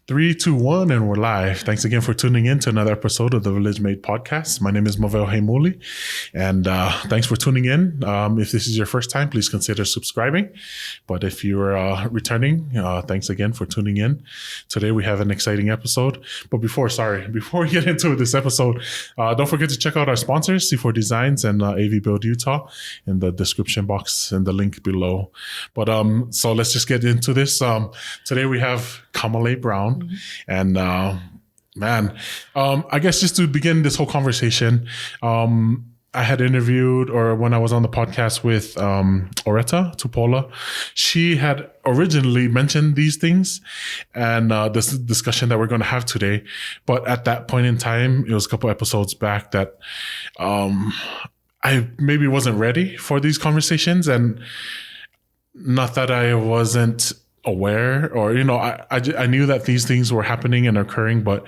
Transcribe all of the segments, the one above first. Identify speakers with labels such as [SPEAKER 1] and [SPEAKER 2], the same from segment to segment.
[SPEAKER 1] Three, two, one, and we're live. Thanks again for tuning in to another episode of the Village Made podcast. My name is Mavel Heimuli, and thanks for tuning in. If this is your first time, please consider subscribing. But if you're returning, thanks again for tuning in. Today we have an exciting episode. But before we get into this episode, don't forget to check out our sponsors, C4 Designs and AV Build Utah, in the description box and the link below. But so let's just get into this. Today we have Kamalei Brown. And I guess just to begin this whole conversation, I had interviewed, or when I was on the podcast with Oretta Tupola, she had originally mentioned these things and this discussion that we're going to have today. But at that point in time, it was a couple episodes back that I maybe wasn't ready for these conversations. And not that I wasn't aware, or I knew that these things were happening and occurring, but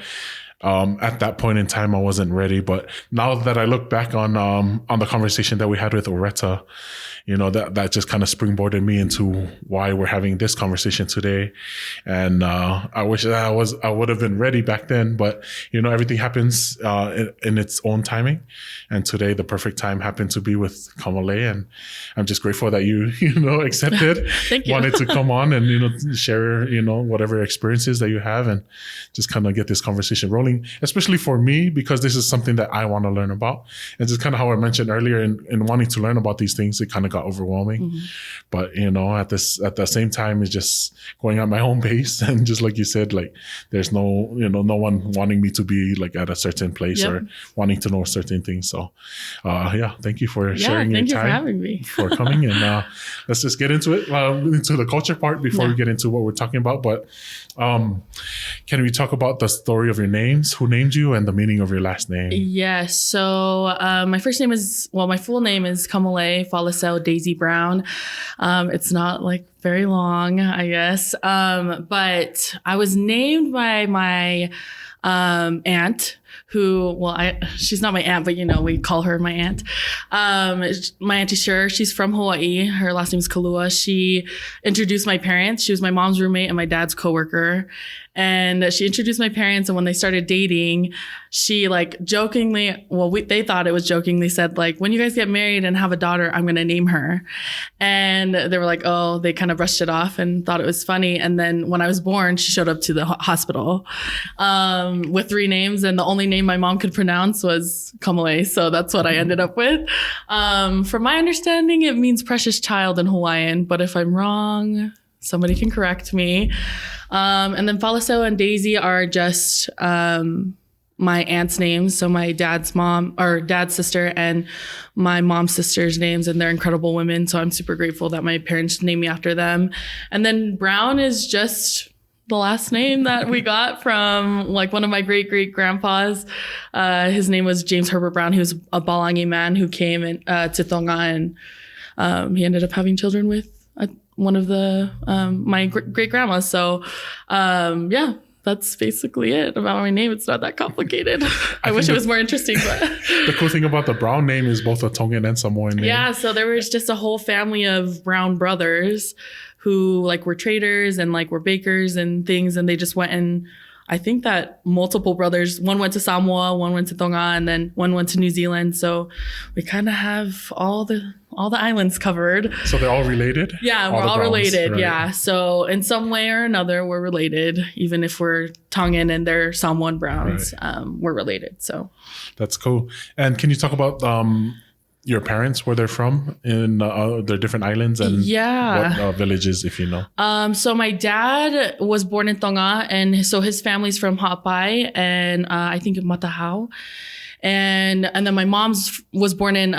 [SPEAKER 1] at that point in time I wasn't ready. But now that I look back on the conversation that we had with Oretta, that just kind of springboarded me into why we're having this conversation today. And I wish that I would have been ready back then, but everything happens in its own timing. And today the perfect time happened to be with Kamalei, and I'm just grateful that you accepted.
[SPEAKER 2] Thank you.
[SPEAKER 1] Wanted to come on and share whatever experiences that you have, and just kind of get this conversation rolling, especially for me, because this is something that I want to learn about. And just kind of how I mentioned earlier, in wanting to learn about these things, it kind of got overwhelming. Mm-hmm. But at the same time, it's just going at my own pace, and just like you said, like there's no one wanting me to be like at a certain place. Yep. Or wanting to know certain things. So thank you for sharing your time.
[SPEAKER 2] Thank you for having me.
[SPEAKER 1] For coming, and let's just get into it, into the culture part before we get into what we're talking about. But can we talk about the story of your names? Who named you, and the meaning of your last name?
[SPEAKER 2] Yes. So my full name is Kamalei Falasel Daisy Brown. It's not like very long, I guess. But I was named by my aunt, who, she's not my aunt, but we call her my aunt. My auntie Sher, she's from Hawaii. Her last name is Kalua. She introduced my parents. She was my mom's roommate and my dad's coworker. And she introduced my parents, and when they started dating, she jokingly, they thought it was jokingly, said when you guys get married and have a daughter, I'm going to name her. And they were they kind of brushed it off and thought it was funny. And then when I was born, she showed up to the hospital with 3 names, and the only name my mom could pronounce was Kamalei. So that's what I ended up with. From my understanding, it means precious child in Hawaiian, but if I'm wrong, somebody can correct me. And then Falaseo and Daisy are just my aunt's names. So my dad's sister and my mom's sister's names, and they're incredible women. So I'm super grateful that my parents named me after them. And then Brown is just the last name that we got from one of my great grandpas. His name was James Herbert Brown. He was a Balangi man who came to Tongan, and he ended up having children with one of the my great grandmas. So that's basically it about my name. It's not that complicated. I wish it was more interesting, but
[SPEAKER 1] the cool thing about the Brown name is both a Tongan and Samoan name.
[SPEAKER 2] Yeah, so there was just a whole family of Brown brothers who were traders and were bakers and things, and they just went, and I think that multiple brothers, one went to Samoa, one went to Tonga, and then one went to New Zealand. So we kind of have all the islands covered.
[SPEAKER 1] So they're all related?
[SPEAKER 2] Yeah, we're all related. Right. Yeah. So in some way or another, we're related. Even if we're Tongan and they're Samoan Browns, right. We're related. So
[SPEAKER 1] that's cool. And can you talk about your parents, where they're from in their different islands, and what villages, if you know?
[SPEAKER 2] So my dad was born in Tonga, and so his family's from Ha'apai and I think Matahau. And then my mom's was born in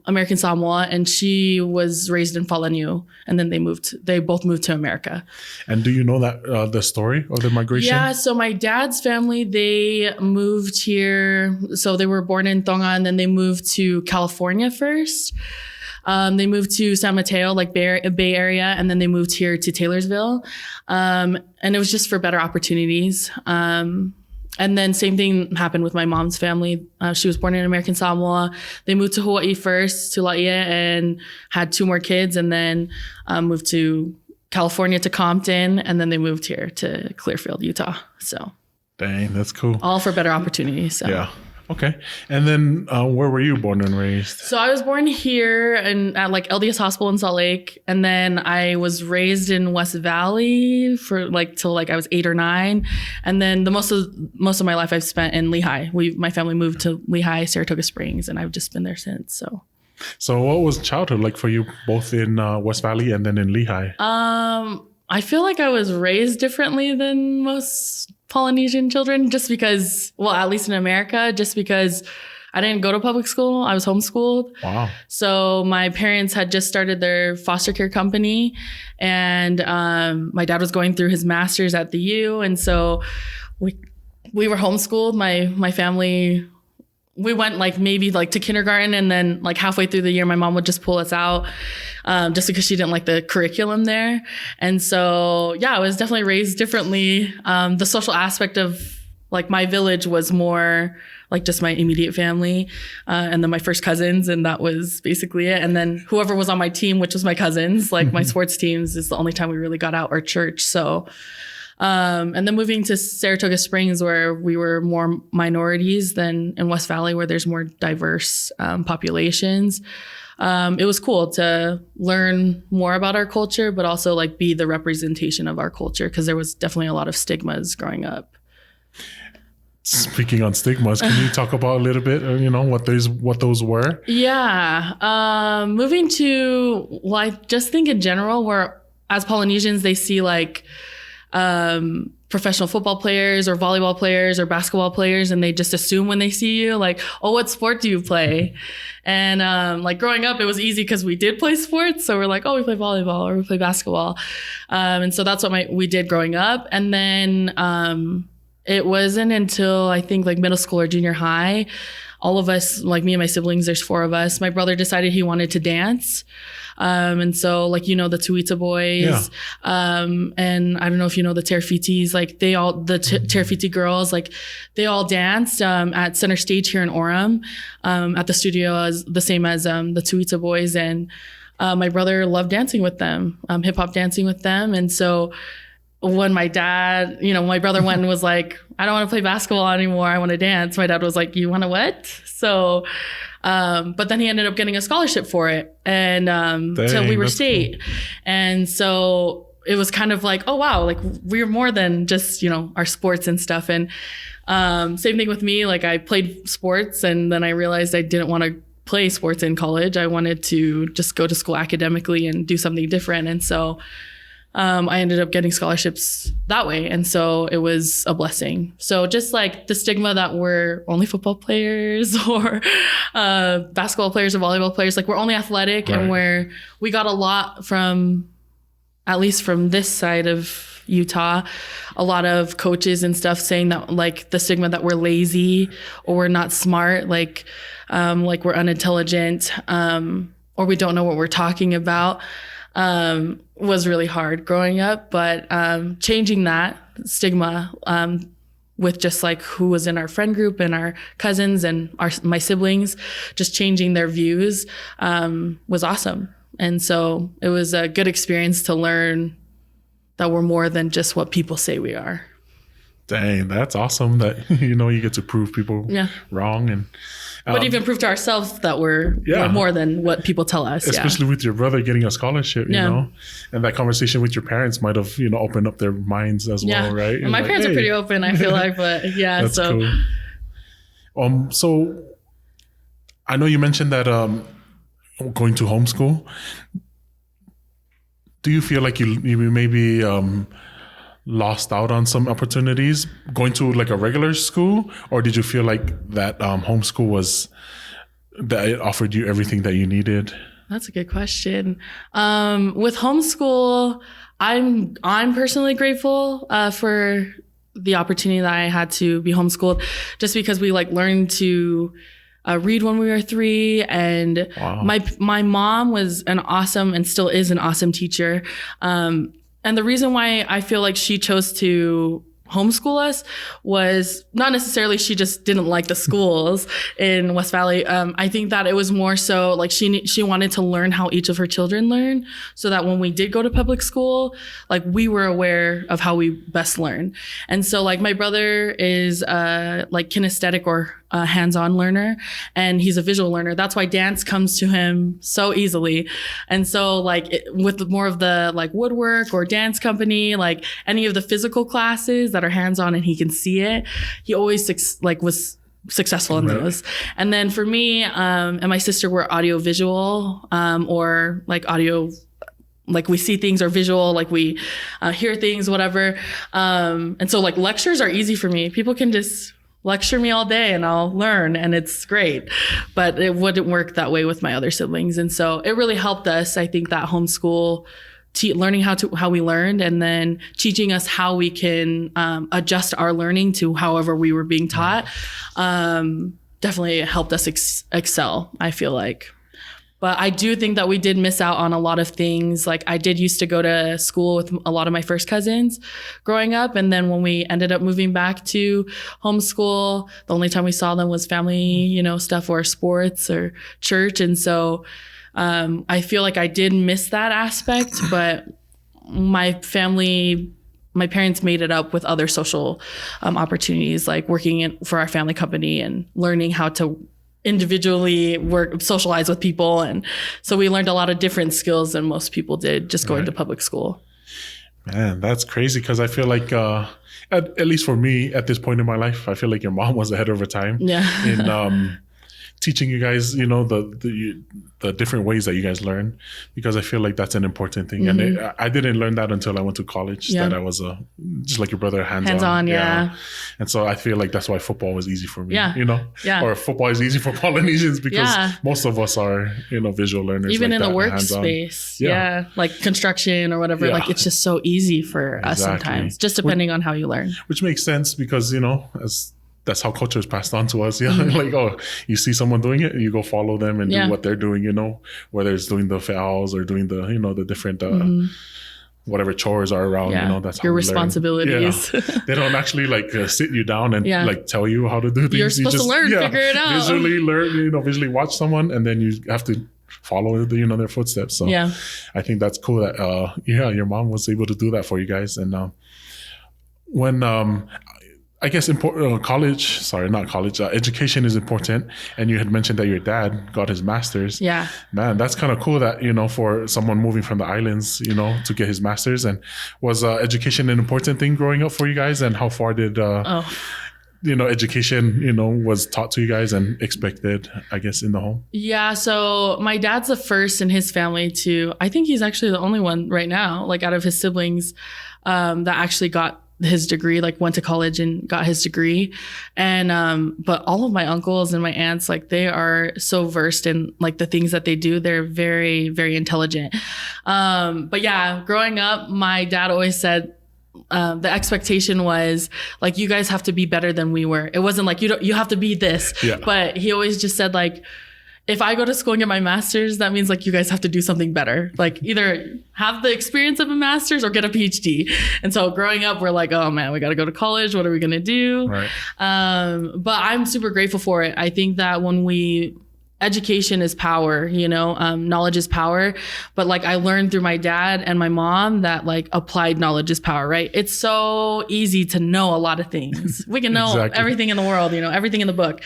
[SPEAKER 2] American Samoa, and she was raised in Falaniu, and then they both moved to America.
[SPEAKER 1] And do you know that the story of the migration?
[SPEAKER 2] Yeah, so my dad's family, they moved here. So they were born in Tonga, and then they moved to California first. They moved to San Mateo, Bay Area, and then they moved here to Taylorsville. And it was just for better opportunities. And then same thing happened with my mom's family. She was born in American Samoa. They moved to Hawaii first, to Laie, and had 2 more kids, and then moved to California to Compton, and then they moved here to Clearfield, Utah. So
[SPEAKER 1] dang, that's cool.
[SPEAKER 2] All for better opportunities. So.
[SPEAKER 1] Yeah. Okay. And then where were you born and raised?
[SPEAKER 2] So I was born here at like LDS Hospital in Salt Lake. And then I was raised in West Valley for like till like I was 8 or 9. And then the most of my life I've spent in Lehigh. My family moved to Lehigh, Saratoga Springs, and I've just been there since. So
[SPEAKER 1] what was childhood like for you, both in West Valley and then in Lehigh?
[SPEAKER 2] I feel like I was raised differently than most Polynesian children, just because, well, at least in America, just because I didn't go to public school. I was homeschooled.
[SPEAKER 1] Wow. So
[SPEAKER 2] my parents had just started their foster care company, and my dad was going through his master's at the U. And so we were homeschooled. My family, we went like maybe like to kindergarten, and then like halfway through the year, my mom would just pull us out just because she didn't like the curriculum there. And so, yeah, I was definitely raised differently. The social aspect of like my village was more like just my immediate family and then my first cousins. And that was basically it. And then whoever was on my team, which was my cousins, like my sports teams, is the only time we really got out or church. So and then moving to Saratoga Springs, where we were more minorities than in West Valley, where there's more diverse populations. It was cool to learn more about our culture, but also like be the representation of our culture, because there was definitely a lot of stigmas growing up.
[SPEAKER 1] Speaking on stigmas, can you talk about a little bit, what those were?
[SPEAKER 2] Yeah. Moving to, well, I just think in general, where as Polynesians, they see like professional football players or volleyball players or basketball players, and they just assume when they see you like, oh, what sport do you play? And like growing up, it was easy because we did play sports, so we're like, oh, we play volleyball or we play basketball, and so that's what we did growing up. And then it wasn't until I think like middle school or junior high, all of us, like me and my siblings, there's 4 of us, my brother decided he wanted to dance. And so like, the Tuita boys,
[SPEAKER 1] yeah.
[SPEAKER 2] And I don't know if you know the Terfitis, like the Terfiti girls, like they all danced, at Center Stage here in Orem, at the studio as the same as, the Tuita boys. And, my brother loved dancing with them, hip hop dancing with them. And so when my dad, my brother went and was like, I don't want to play basketball anymore, I want to dance. My dad was like, you want to what? So, but then he ended up getting a scholarship for it, and till we were state. Cool. And so it was kind of like, oh wow, like we're more than just our sports and stuff. And same thing with me, like I played sports, and then I realized I didn't want to play sports in college. I wanted to just go to school academically and do something different. And so I ended up getting scholarships that way. And so it was a blessing. So just like the stigma that we're only football players or basketball players or volleyball players, like we're only athletic, right. And where we got a lot from, at least from this side of Utah, a lot of coaches and stuff saying that like the stigma that we're lazy or we're not smart, like we're unintelligent, or we don't know what we're talking about. Was really hard growing up, but changing that stigma with just like who was in our friend group and our cousins and my siblings, just changing their views was awesome. And so it was a good experience to learn that we're more than just what people say we are. Dang,
[SPEAKER 1] that's awesome that you get to prove people wrong, and
[SPEAKER 2] but even prove to ourselves that we're more than what people tell us.
[SPEAKER 1] Especially with your brother getting a scholarship, you know, and that conversation with your parents might have, opened up their minds as well, right?
[SPEAKER 2] And my parents are pretty open, I feel like, but
[SPEAKER 1] that's cool. So I know you mentioned that going to homeschool. Do you feel like you maybe lost out on some opportunities going to like a regular school, or did you feel like that homeschool that it offered you everything that you needed?
[SPEAKER 2] That's a good question. With homeschool, I'm personally grateful for the opportunity that I had to be homeschooled, just because we like learned to read when we were 3, and wow. my mom was an awesome and still is an awesome teacher. And the reason why I feel like she chose to homeschool us was not necessarily she just didn't like the schools in West Valley. I think that it was more so like she wanted to learn how each of her children learn, so that when we did go to public school, like we were aware of how we best learn. And so like my brother is like kinesthetic or a hands-on learner, and he's a visual learner. That's why dance comes to him so easily. And so like with more of the like woodwork or dance company, like any of the physical classes that are hands-on and he can see it, he always was successful in those. And then for me and my sister were audio visual or like audio, like we see things, or visual, like we hear things, whatever. And so like lectures are easy for me. People can just lecture me all day and I'll learn, and it's great. But it wouldn't work that way with my other siblings. And so it really helped us, I think, that homeschool, learning how we learned, and then teaching us how we can adjust our learning to however we were being taught, definitely helped us excel, I feel like. But I do think that we did miss out on a lot of things. Like I did used to go to school with a lot of my first cousins growing up. And then when we ended up moving back to homeschool, the only time we saw them was family, stuff, or sports or church. And so I feel like I did miss that aspect, but my parents made it up with other social opportunities, like working for our family company and learning how to individually socialize with people. And so we learned a lot of different skills than most people did just going to public school.
[SPEAKER 1] Man, that's crazy, because I feel like at least for me at this point in my life, I feel like your mom was ahead of her time in teaching you guys, the different ways that you guys learn, because I feel like that's an important thing. And I didn't learn that until I went to college, that I was just like your brother, hands-on. Yeah. And so I feel like that's why football was easy for me, or football is easy for Polynesians, because most of us are, visual learners. Even like in the
[SPEAKER 2] workspace. Like construction or whatever, like it's just so easy for us sometimes, just depending on how you learn. Which
[SPEAKER 1] makes sense, because, that's how culture is passed on to us. Like, you see someone doing it and you go follow them and do what they're doing, whether it's doing the fouls or doing the, the different, whatever chores are around, that's how
[SPEAKER 2] your responsibilities.
[SPEAKER 1] They don't actually like sit you down and like tell you how to do things.
[SPEAKER 2] You're supposed to learn, figure it out.
[SPEAKER 1] Visually learn, visually watch someone, and then you have to follow their footsteps. So I think that's cool that, your mom was able to do that for you guys. And when, I guess education is important. And you had mentioned that your dad got his master's.
[SPEAKER 2] Yeah.
[SPEAKER 1] Man, that's kind of cool that, for someone moving from the islands, to get his master's. And was education an important thing growing up for you guys? And how far did, education, was taught to you guys and expected, I guess, in the home?
[SPEAKER 2] Yeah. So my dad's the first in his family I think he's actually the only one right now, like out of his siblings, that actually got his degree, like went to college and got his degree. And but all of my uncles and my aunts, like they are so versed in like the things that they do. They're very, very intelligent. But yeah, growing up, my dad always said the expectation was like, you guys have to be better than we were. It wasn't like you have to be this. But he always just said like, if I go to school and get my master's, that means like you guys have to do something better. Like either have the experience of a master's or get a PhD. And so growing up, we're like, oh man, we got to go to college. What are we going to do?
[SPEAKER 1] Right.
[SPEAKER 2] But I'm super grateful for it. I think that education is power, knowledge is power. But like I learned through my dad and my mom that like applied knowledge is power, right? It's so easy to know a lot of things. We can know everything in the world, everything in the book.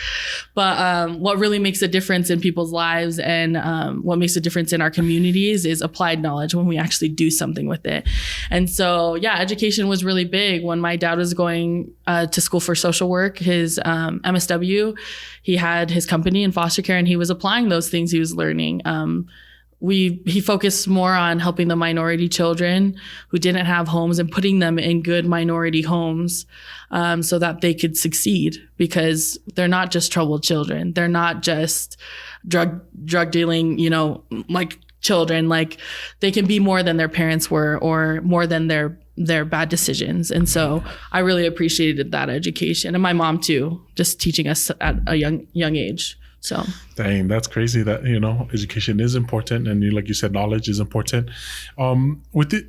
[SPEAKER 2] But what really makes a difference in people's lives and what makes a difference in our communities is applied knowledge, when we actually do something with it. And so, education was really big. When my dad was going to school for social work, his MSW, he had his company in foster care, and he was applying those things he was learning. He focused more on helping the minority children who didn't have homes and putting them in good minority homes so that they could succeed, because they're not just troubled children. They're not just drug dealing, like children. Like they can be more than their parents were, or more than their bad decisions. And so I really appreciated that education, and my mom too, just teaching us at a young age. So
[SPEAKER 1] dang, that's crazy that, education is important, and like you said, knowledge is important. With it,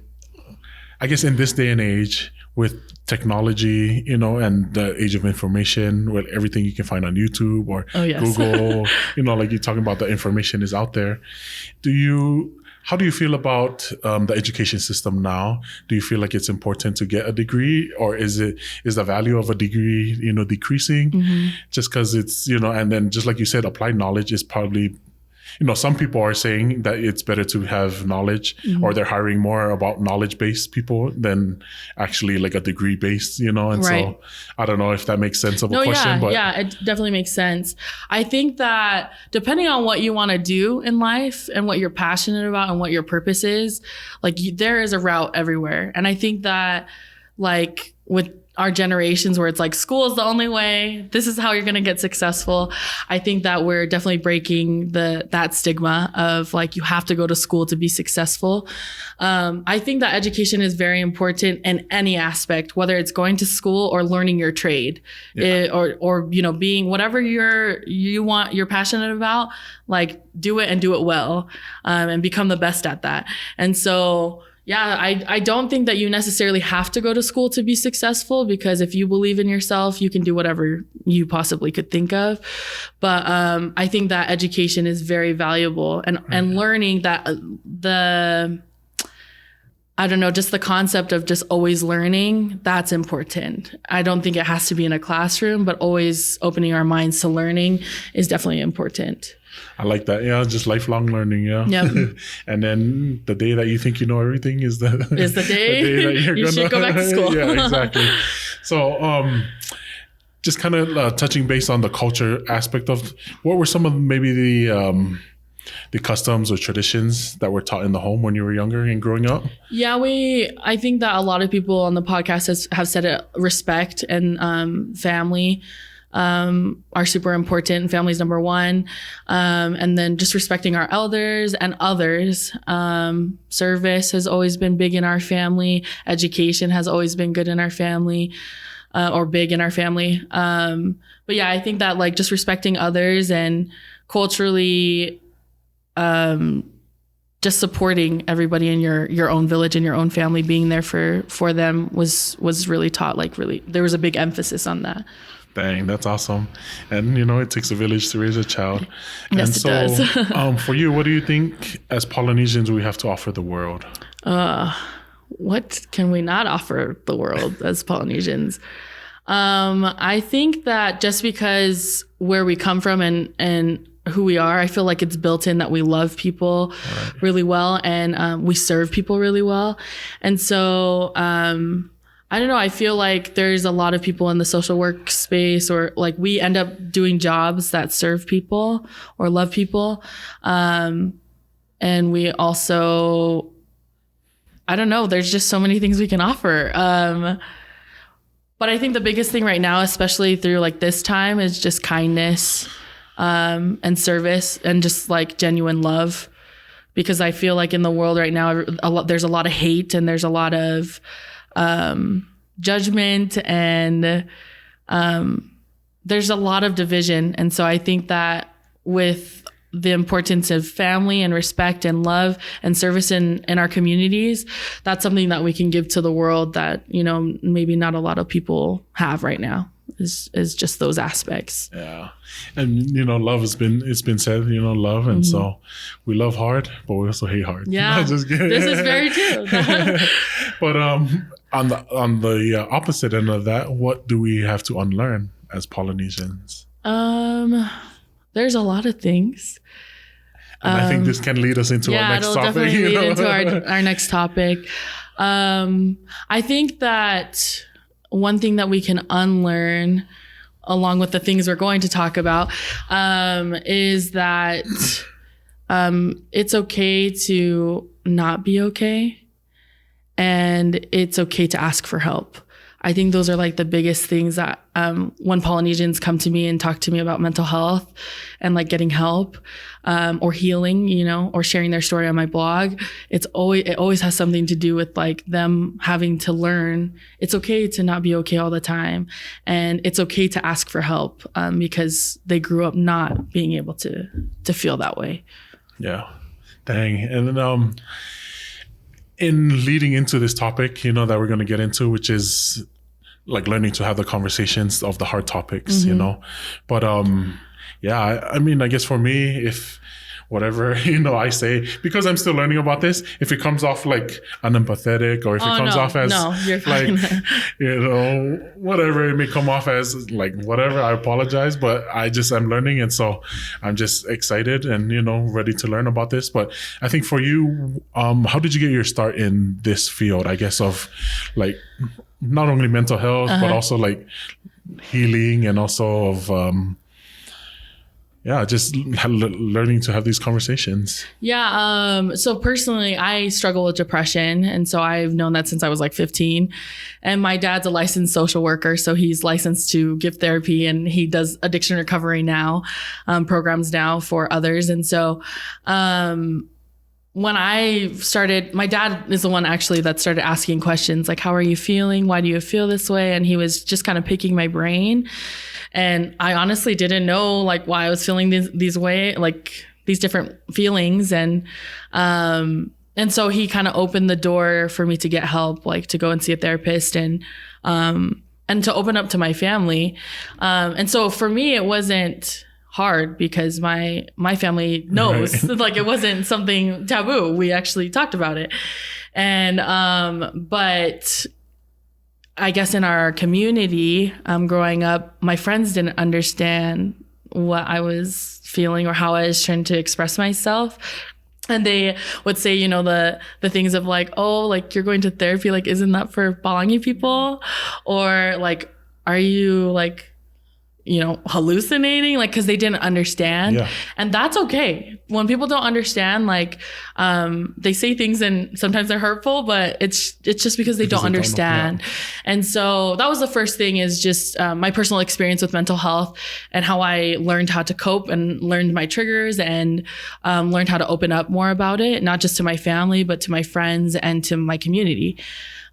[SPEAKER 1] I guess in this day and age, with technology, and the age of information, with everything you can find on YouTube or Google, like you're talking about, the information is out there. How do you feel about the education system now? Do you feel like it's important to get a degree, or is the value of a degree, decreasing just because it's, and then just like you said, applied knowledge is probably, some people are saying that it's better to have knowledge, or they're hiring more about knowledge-based people than actually like a degree-based, and right. So I don't know if that makes sense of a question.
[SPEAKER 2] Yeah, it definitely makes sense. I think that depending on what you want to do in life and what you're passionate about and what your purpose is, like there is a route everywhere. And I think that like with our generations where it's like school is the only way, this is how you're going to get successful. I think that we're definitely breaking that stigma of like you have to go to school to be successful. I think that education is very important in any aspect, whether it's going to school or learning your trade, or being whatever you're passionate about, like do it and do it well, and become the best at that. And so yeah, I don't think that you necessarily have to go to school to be successful, because if you believe in yourself, you can do whatever you possibly could think of. But I think that education is very valuable, and learning that just the concept of just always learning, that's important. I don't think it has to be in a classroom, but always opening our minds to learning is definitely important.
[SPEAKER 1] I like that. Yeah, just lifelong learning. Yeah. Yep. And then the day that you think you know everything is the day that you should go back to school. Yeah, exactly. So, just kind of touching base on the culture aspect of, what were some of maybe the customs or traditions that were taught in the home when you were younger and growing up?
[SPEAKER 2] Yeah, I think that a lot of people on the podcast have said it. Respect and family are super important. Family's number one. And then just respecting our elders and others. Service has always been big in our family. Education has always been good in our family, or big in our family. But yeah, I think that like just respecting others and culturally, just supporting everybody in your own village and your own family, being there for them was really taught. Like really, there was a big emphasis on that.
[SPEAKER 1] Dang, that's awesome. And it takes a village to raise a child.
[SPEAKER 2] Yes,
[SPEAKER 1] and so,
[SPEAKER 2] it does.
[SPEAKER 1] For you, what do you think as Polynesians we have to offer the world?
[SPEAKER 2] What can we not offer the world as Polynesians? I think that just because where we come from and who we are, I feel like it's built in that we love people really well, and we serve people really well. And so I don't know, I feel like there's a lot of people in the social work space, or like we end up doing jobs that serve people or love people. And we also, I don't know, there's just so many things we can offer. But I think the biggest thing right now, especially through like this time, is just kindness, and service, and just like genuine love. Because I feel like in the world right now, there's a lot of hate, and there's a lot of judgment, and there's a lot of division. And so I think that with the importance of family and respect and love and service in our communities, that's something that we can give to the world that, maybe not a lot of people have right now, is just those aspects.
[SPEAKER 1] Yeah. And, love it's been said, love. And so we love hard, but we also hate hard.
[SPEAKER 2] Yeah. This is very true.
[SPEAKER 1] But on the opposite end of that, what do we have to unlearn as Polynesians?
[SPEAKER 2] There's a lot of things.
[SPEAKER 1] And I think this can lead us into our next topic. Yeah, it'll definitely lead
[SPEAKER 2] into our next topic. I think that one thing that we can unlearn, along with the things we're going to talk about, is that it's okay to not be okay, and it's okay to ask for help. I think those are like the biggest things that when Polynesians come to me and talk to me about mental health and like getting help, or healing, or sharing their story on my blog, it always has something to do with like them having to learn it's okay to not be okay all the time, and it's okay to ask for help, because they grew up not being able to feel that way.
[SPEAKER 1] Yeah. Dang. And then in leading into this topic, that we're going to get into, which is like learning to have the conversations of the hard topics, but I mean, I guess for me, if whatever, I say, because I'm still learning about this, if it comes off like unempathetic, or if it comes off as
[SPEAKER 2] you're fine.
[SPEAKER 1] like, whatever it may come off as, like, whatever, I apologize, but I'm learning. And so I'm just excited and, ready to learn about this. But I think for you, how did you get your start in this field, I guess, of like, not only mental health, but also like healing, and also of, just learning to have these conversations.
[SPEAKER 2] Yeah. So personally, I struggle with depression. And so I've known that since I was like 15. And my dad's a licensed social worker. So he's licensed to give therapy, and he does addiction recovery now, programs now for others. And so, when I started, my dad is the one actually that started asking questions like, how are you feeling? Why do you feel this way? And he was just kind of picking my brain. And I honestly didn't know like why I was feeling these different feelings. And so he kind of opened the door for me to get help, like to go and see a therapist, and to open up to my family. And so for me, it wasn't hard because my family knows, right. Like it wasn't something taboo. We actually talked about it. And, but I guess in our community, growing up, my friends didn't understand what I was feeling or how I was trying to express myself. And they would say, the things of like, oh, like you're going to therapy, like, isn't that for Palangi people? Or like, are you like, hallucinating, like, because they didn't understand. Yeah. And that's okay. When people don't understand, like, they say things and sometimes they're hurtful, but it's just because they don't understand. And so that was the first thing, is just my personal experience with mental health and how I learned how to cope and learned my triggers, and learned how to open up more about it, not just to my family, but to my friends and to my community.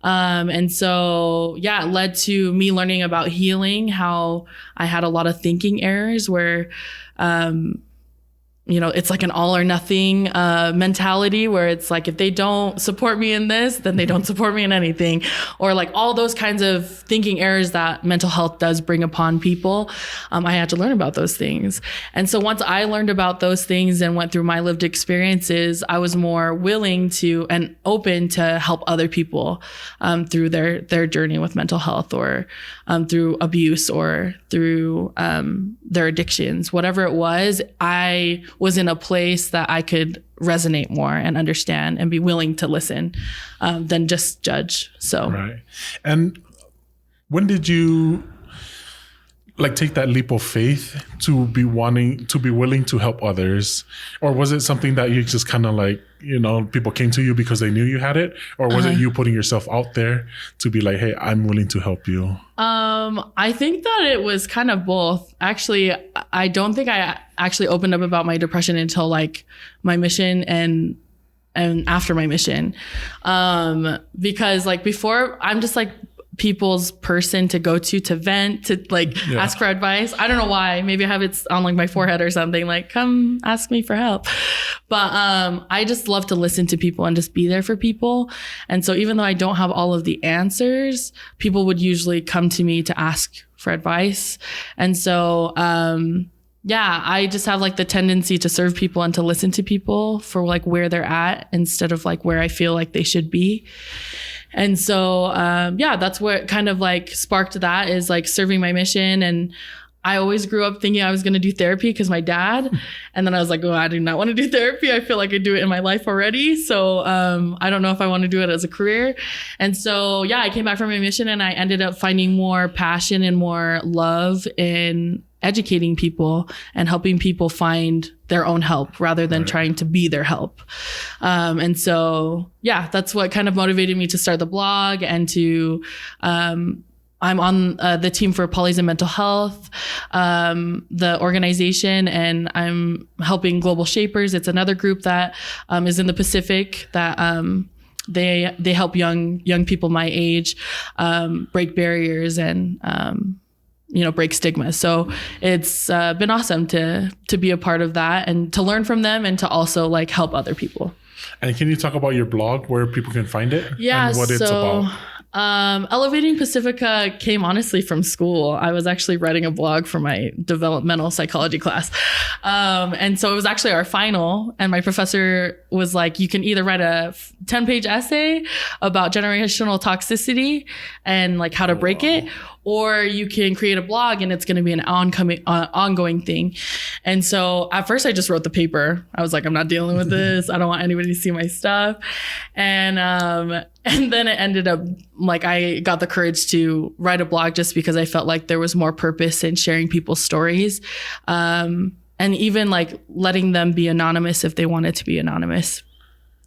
[SPEAKER 2] And so, it led to me learning about healing, how I had a lot of thinking errors where, it's like an all or nothing mentality, where it's like, if they don't support me in this, then they don't support me in anything, or like all those kinds of thinking errors that mental health does bring upon people. I had to learn about those things. And so once I learned about those things and went through my lived experiences, I was more willing to and open to help other people through their journey with mental health, or through abuse, or through their addictions, whatever it was. I was in a place that I could resonate more and understand and be willing to listen than just judge. So,
[SPEAKER 1] right. And when did you like take that leap of faith to be willing to help others? Or was it something that you just kind of like, people came to you because they knew you had it? Or was it you putting yourself out there to be like, hey, I'm willing to help you?
[SPEAKER 2] I think that it was kind of both. Actually, I don't think I actually opened up about my depression until like my mission and after my mission. Because like before, I'm just like people's person to go to vent, to like ask for advice. I don't know why. Maybe I have it on like my forehead or something, like, come ask me for help. But I just love to listen to people and just be there for people. And so even though I don't have all of the answers, people would usually come to me to ask for advice. And so I just have like the tendency to serve people and to listen to people for like where they're at, instead of like where I feel like they should be. And so, that's what kind of like sparked that, is like serving my mission. And I always grew up thinking I was going to do therapy because my dad, and then I was like, oh, I do not want to do therapy. I feel like I do it in my life already. So, I don't know if I want to do it as a career. And so, I came back from my mission, and I ended up finding more passion and more love in educating people and helping people find their own help rather than trying to be their help. And so, that's what kind of motivated me to start the blog and to, I'm on the team for Polys and Mental Health, the organization, and I'm helping Global Shapers. It's another group that is in the Pacific that they help young people my age break barriers and break stigma. So it's been awesome to be a part of that and to learn from them, and to also like help other people.
[SPEAKER 1] And can you talk about your blog, where people can find it?
[SPEAKER 2] Yeah,
[SPEAKER 1] and what it's about?
[SPEAKER 2] Elevating Pacifica came honestly from school. I was actually writing a blog for my developmental psychology class. And so it was actually our final, and my professor was like, you can either write a 10-page essay about generational toxicity and like how to break it, or you can create a blog and it's going to be an ongoing thing. And so at first I just wrote the paper. I was like, I'm not dealing with this. I don't want anybody to see my stuff. And then it ended up like I got the courage to write a blog just because I felt like there was more purpose in sharing people's stories. And even like letting them be anonymous if they wanted to be anonymous.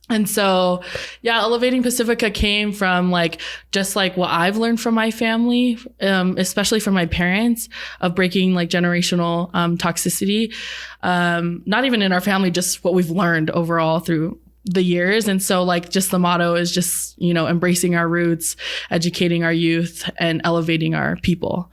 [SPEAKER 2] And so, yeah, Elevating Pacifica came from like, just like what I've learned from my family, especially from my parents, of breaking like generational toxicity. Not even in our family, just what we've learned overall through the years. And so like just the motto is just, embracing our roots, educating our youth, and elevating our people.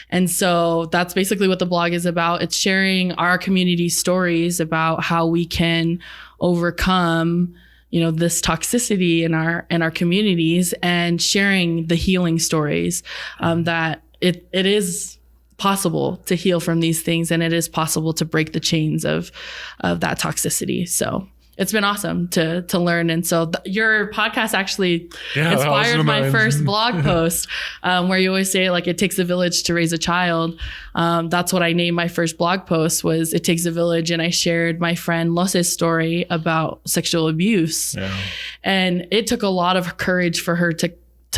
[SPEAKER 2] And so that's basically what the blog is about. It's sharing our community stories about how we can overcome this toxicity in our communities, and sharing the healing stories, that it is possible to heal from these things, and it is possible to break the chains of that toxicity. So it's been awesome to learn. And so your podcast actually inspired my first blog post, where you always say like, it takes a village to raise a child. That's what I named my first blog post, was It Takes a Village. And I shared my friend Los's story about sexual abuse. Yeah. And it took a lot of courage for her to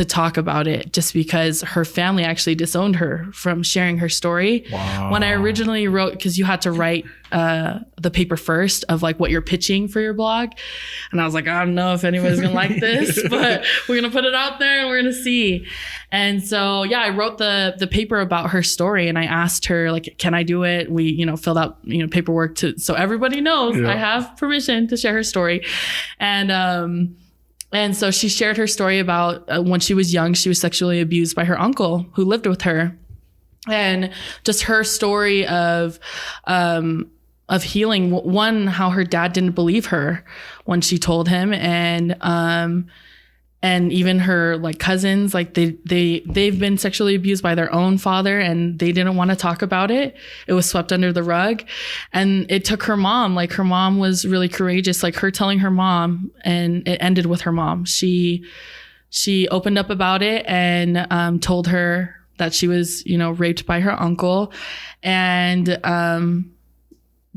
[SPEAKER 2] talk about it, just because her family actually disowned her from sharing her story. Wow. When I originally wrote, because you had to write the paper first of like what you're pitching for your blog. And I was like, I don't know if anybody's gonna like this, but we're gonna put it out there and we're gonna see. And so, yeah, I wrote the paper about her story, and I asked her like, can I do it? We, filled out, paperwork so everybody knows I have permission to share her story. And so she shared her story about when she was young, she was sexually abused by her uncle who lived with her. And just her story of healing. One, how her dad didn't believe her when she told him. And even her like cousins, like they've been sexually abused by their own father, and they didn't want to talk about it. It was swept under the rug. And it took her mom, like her mom was really courageous, like her telling her mom, and it ended with her mom. She opened up about it and told her that she was, raped by her uncle. And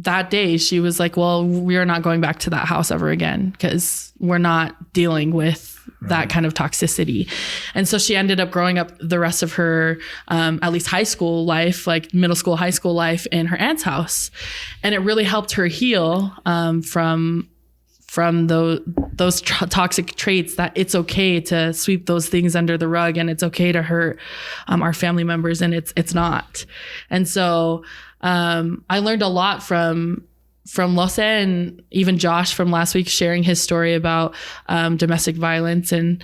[SPEAKER 2] that day she was like, well, we are not going back to that house ever again, because we're not dealing with that kind of toxicity. And so she ended up growing up the rest of her, at least high school life, like middle school, high school life, in her aunt's house. And it really helped her heal from those toxic traits, that it's okay to sweep those things under the rug, and it's okay to hurt our family members, and it's not. And so I learned a lot from Lose, and even Josh from last week sharing his story about domestic violence. And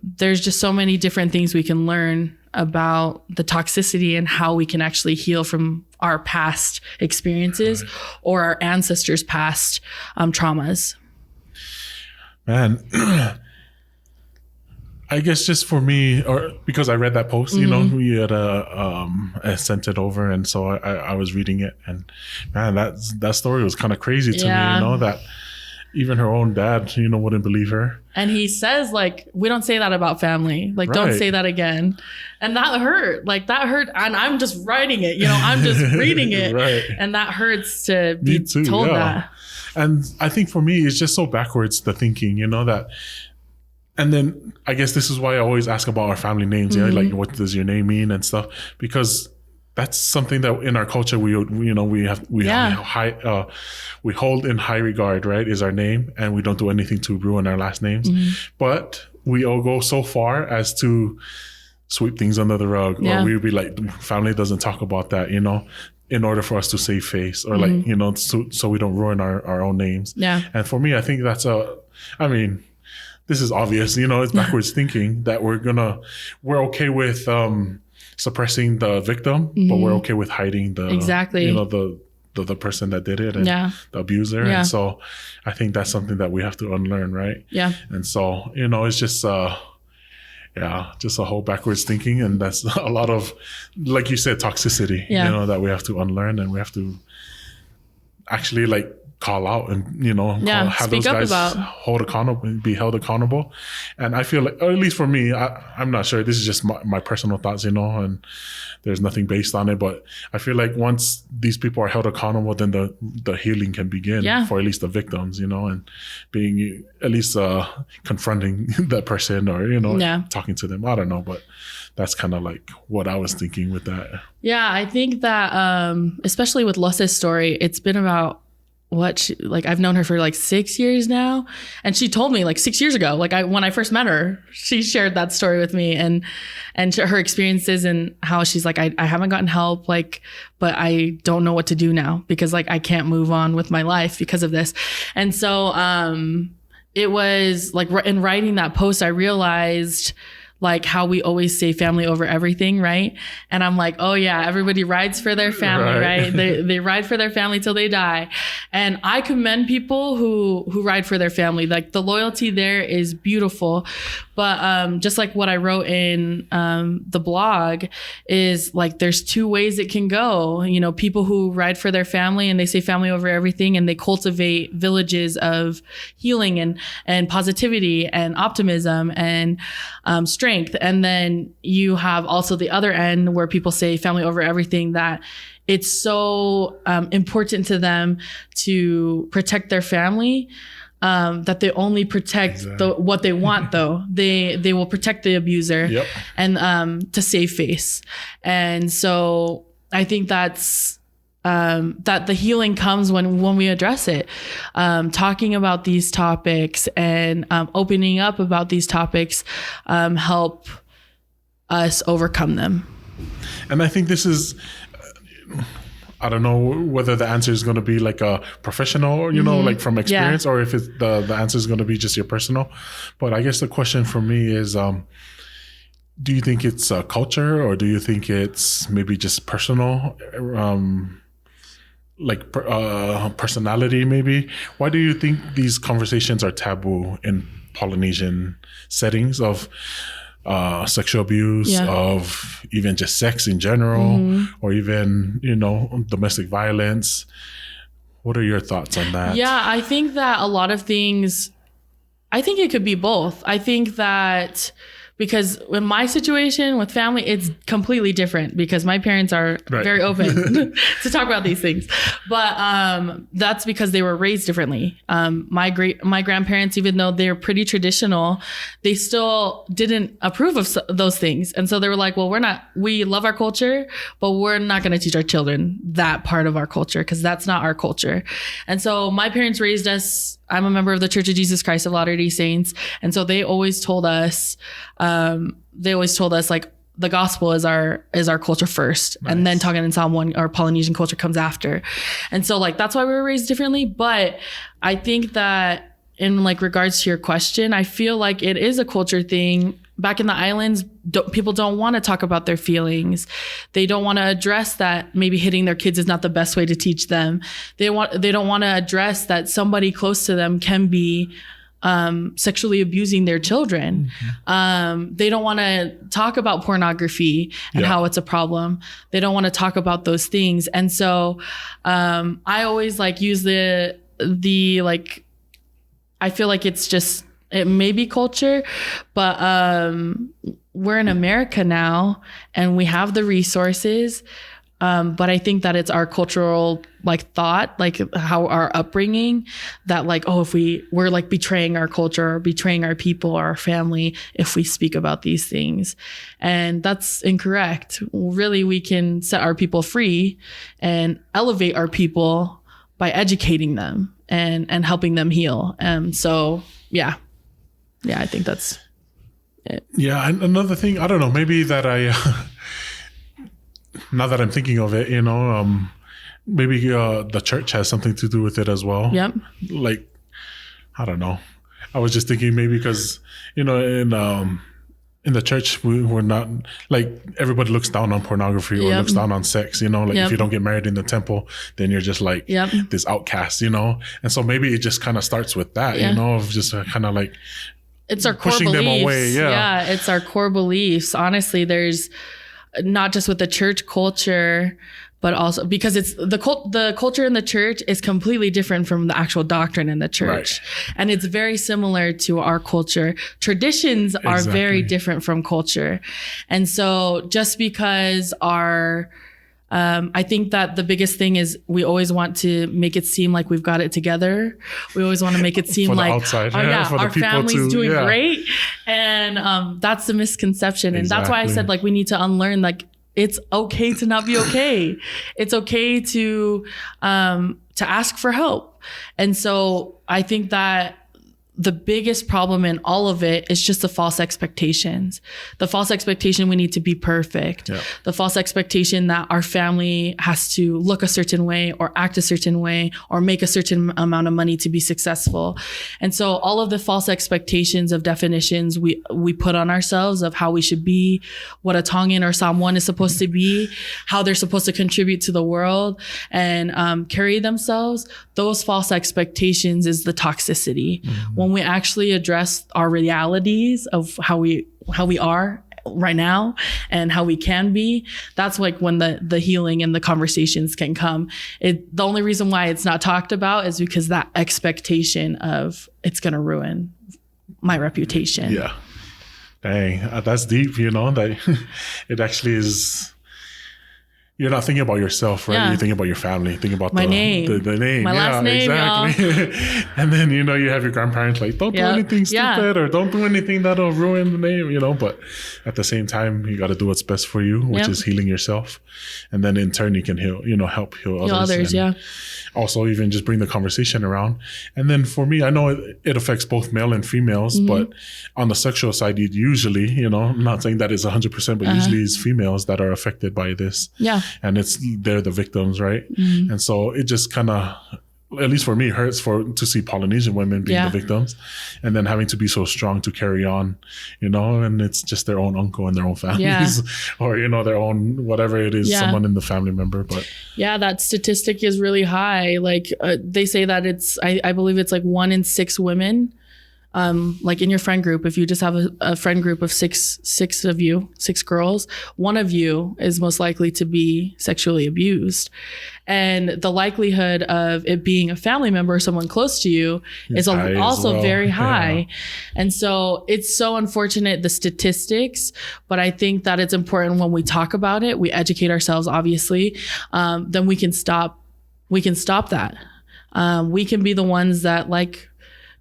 [SPEAKER 2] there's just so many different things we can learn about the toxicity and how we can actually heal from our past experiences or our ancestors' past traumas.
[SPEAKER 1] Man, I guess just for me, or because I read that post, we had I sent it over, and so I was reading it, and man, that story was kind of crazy to me, that even her own dad, wouldn't believe her. And
[SPEAKER 2] he says, like, we don't say that about family. Like, don't say that again. And that hurt. Like, that hurt. And I'm just writing it, I'm just reading it. And that hurts to be told that.
[SPEAKER 1] And I think for me, it's just so backwards, the thinking, that. And then I guess this is why I always ask about our family names, like what does your name mean and stuff, because that's something that in our culture we hold in high regard, right? Is our name, and we don't do anything to ruin our last names. But we all go so far as to sweep things under the rug, or we'd be like, family doesn't talk about that, in order for us to save face, or like so we don't ruin our own names. And for me, I think that's this is obvious, it's backwards thinking that we're okay with suppressing the victim, but we're okay with hiding the the person that did it and
[SPEAKER 2] Yeah.
[SPEAKER 1] the abuser.
[SPEAKER 2] Yeah.
[SPEAKER 1] And so I think that's something that we have to unlearn, right?
[SPEAKER 2] Yeah.
[SPEAKER 1] And so, it's just just a whole backwards thinking, and that's a lot of, like you said, toxicity, that we have to unlearn, and we have to actually like call out and have those guys be held accountable. And I feel like, or at least for me, I'm not sure, this is just my personal thoughts, and there's nothing based on it, but I feel like once these people are held accountable, then the healing can begin for at least the victims, and being at least confronting that person, or talking to them. I don't know, but that's kind of like what I was thinking with that.
[SPEAKER 2] Yeah, I think that especially with Los's story, it's been about I've known her for like 6 years now, and she told me like 6 years ago, like when I first met her, she shared that story with me and her experiences and how she's like, I haven't gotten help, like, but I don't know what to do now because like I can't move on with my life because of this. And so it was like in writing that post, I realized like how we always say family over everything, right? And I'm like, oh yeah, everybody rides for their family, right? They ride for their family till they die. And I commend people who ride for their family. Like the loyalty there is beautiful. But just like what I wrote in the blog is like, there's two ways it can go. People who ride for their family and they say family over everything, and they cultivate villages of healing and positivity and optimism and strength. And then you have also the other end where people say family over everything, that it's so important to them to protect their family, that they only protect what they want, though. They will protect the abuser and to save face. And so I think that's that the healing comes when we address it, talking about these topics and opening up about these topics help us overcome them.
[SPEAKER 1] And I think this is, I don't know whether the answer is going to be like a professional, like from experience, or if it's the answer is going to be just your personal. But I guess the question for me is, do you think it's a culture, or do you think it's maybe just personal, personality maybe? Why do you think these conversations are taboo in Polynesian settings of sexual abuse, of even just sex in general, or even, domestic violence? What are your thoughts on that?
[SPEAKER 2] Yeah, I think that a lot of things, I think it could be both. I think that because in my situation with family, it's completely different because my parents are very open to talk about these things. But that's because they were raised differently. My grandparents, even though they're pretty traditional, they still didn't approve of those things. And so they were like, well, we love our culture, but we're not going to teach our children that part of our culture because that's not our culture. And so my parents raised us. I'm a member of the Church of Jesus Christ of Latter-day Saints. And so they always told us like the gospel is our culture first. Nice. And then Tongan and Samoan or Polynesian culture comes after. And so like, that's why we were raised differently. But I think that in like regards to your question, I feel like it is a culture thing. Back in the islands, people don't want to talk about their feelings. They don't want to address that maybe hitting their kids is not the best way to teach them. They don't want to address that somebody close to them can be sexually abusing their children. They don't want to talk about pornography and how it's a problem. They don't want to talk about those things. And so I always like use the like, I feel like it's just, it may be culture, but we're in America now and we have the resources. But I think that it's our cultural like thought, like how our upbringing that like, oh, if we're like betraying our culture or betraying our people or our family if we speak about these things. And that's incorrect. Really, we can set our people free and elevate our people by educating them and helping them heal. So yeah, I think that's it. Yeah.
[SPEAKER 1] And another thing, I don't know, maybe that now that I'm thinking of it, maybe the church has something to do with it as well.
[SPEAKER 2] Yep.
[SPEAKER 1] Like, I don't know. I was just thinking maybe because, in in the church, we're not like everybody looks down on pornography or looks down on sex, you know, like if you don't get married in the temple, then you're just like this outcast, you know? And so maybe it just kind of starts with that, you know, of just kind of like
[SPEAKER 2] it's our core
[SPEAKER 1] pushing
[SPEAKER 2] beliefs.
[SPEAKER 1] them away.
[SPEAKER 2] Yeah, it's our core beliefs. Honestly, there's not just with the church culture, but also because it's the culture in the church is completely different from the actual doctrine in the church. Right. And it's very similar to our culture. Traditions are very different from culture. And so just because I think that the biggest thing is we always want to make it seem like we've got it together. We always want to make it seem like
[SPEAKER 1] outside,
[SPEAKER 2] our family's doing great. And that's the misconception. And that's why I said like we need to unlearn like it's okay to not be okay. It's okay to ask for help. And so I think that the biggest problem in all of it is just the false expectations. The false expectation we need to be perfect. Yeah. The false expectation that our family has to look a certain way or act a certain way or make a certain amount of money to be successful. And so all of the false expectations of definitions we put on ourselves of how we should be, what a Tongan or Samoan is supposed to be, how they're supposed to contribute to the world and carry themselves, those false expectations is the toxicity. Mm-hmm. When we actually address our realities of how we are right now and how we can be, that's like when the healing and the conversations can come. The only reason why it's not talked about is because that expectation of it's going to ruin my reputation.
[SPEAKER 1] Yeah. Dang, that's deep, you know, that it actually is. You're not thinking about yourself, right? Yeah. You're thinking about your family, thinking about
[SPEAKER 2] my name.
[SPEAKER 1] The name.
[SPEAKER 2] My last name,
[SPEAKER 1] exactly. And then, you know, you have your grandparents like, don't do anything stupid or don't do anything that'll ruin the name, you know, but at the same time, you got to do what's best for you, which is healing yourself. And then in turn, you can heal, you know, help heal others. Also even just bring the conversation around. And then for me, I know it affects both male and females, but on the sexual side, you usually, you know, I'm not saying that it's 100%, but usually it's females that are affected by this. Yeah. And they're the victims, right? Mm-hmm. And so it just kind of, at least for me, hurts to see Polynesian women being the victims and then having to be so strong to carry on, you know, and it's just their own uncle and their own families or, you know, their own, whatever it is, someone in the family member. But that statistic is really high. Like they say that I believe it's like 1 in 6 women. Like in your friend group, if you just have a friend group of six of you, 6 girls, 1 of you is most likely to be sexually abused. And the likelihood of it being a family member or someone close to you is also very high. Yeah. And so it's so unfortunate, the statistics, but I think that it's important when we talk about it, we educate ourselves, obviously, then we can stop that. We can be the ones that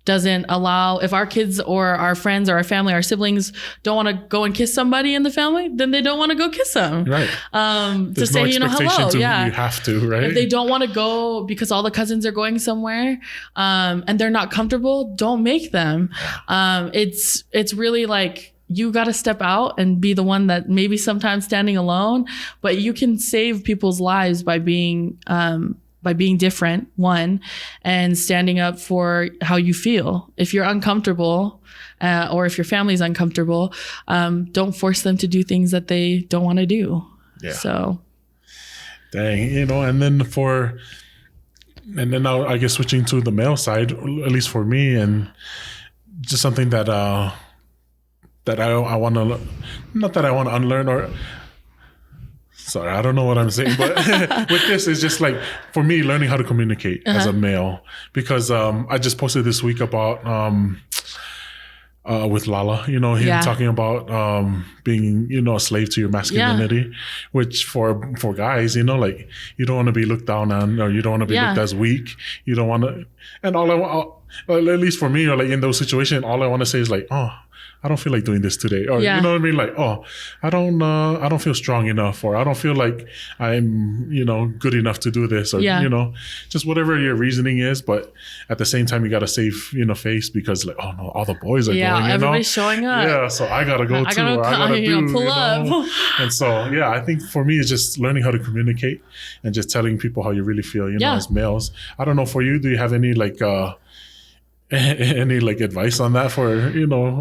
[SPEAKER 1] doesn't allow, if our kids or our friends or our family, our siblings don't want to go and kiss somebody in the family, then they don't want to go kiss them. Right. To say, you know, hello. You have to, right? If they don't want to go because all the cousins are going somewhere, and they're not comfortable, don't make them. It's really like, you got to step out and be the one that maybe sometimes standing alone, but you can save people's lives by being different, one, and standing up for how you feel. If you're uncomfortable, or if your family's uncomfortable, don't force them to do things that they don't want to do. Yeah. So. Dang, you know, and then now I guess switching to the male side, at least for me, and just something that I want to, not that I want to unlearn or, sorry, I don't know what I'm saying, but with this, it's just like, for me, learning how to communicate as a male. Because I just posted this week about, with Lala, you know, him talking about being, you know, a slave to your masculinity, which for guys, you know, like, you don't want to be looked down on, or you don't want to be looked as weak. You don't want to, and at least for me, or like in those situations, all I want to say is like, oh, I don't feel like doing this today. Or, you know what I mean? Like, oh, I don't feel strong enough, or I don't feel like I'm, you know, good enough to do this, or, you know, just whatever your reasoning is. But at the same time, you got to save, you know, face, because like, oh no, all the boys are going, everybody's showing up. Yeah. So I got to go too, or I got to do, pull up. Know? And so, I think for me, it's just learning how to communicate and just telling people how you really feel, you know, as males. I don't know, for you, do you have any any like advice on that for,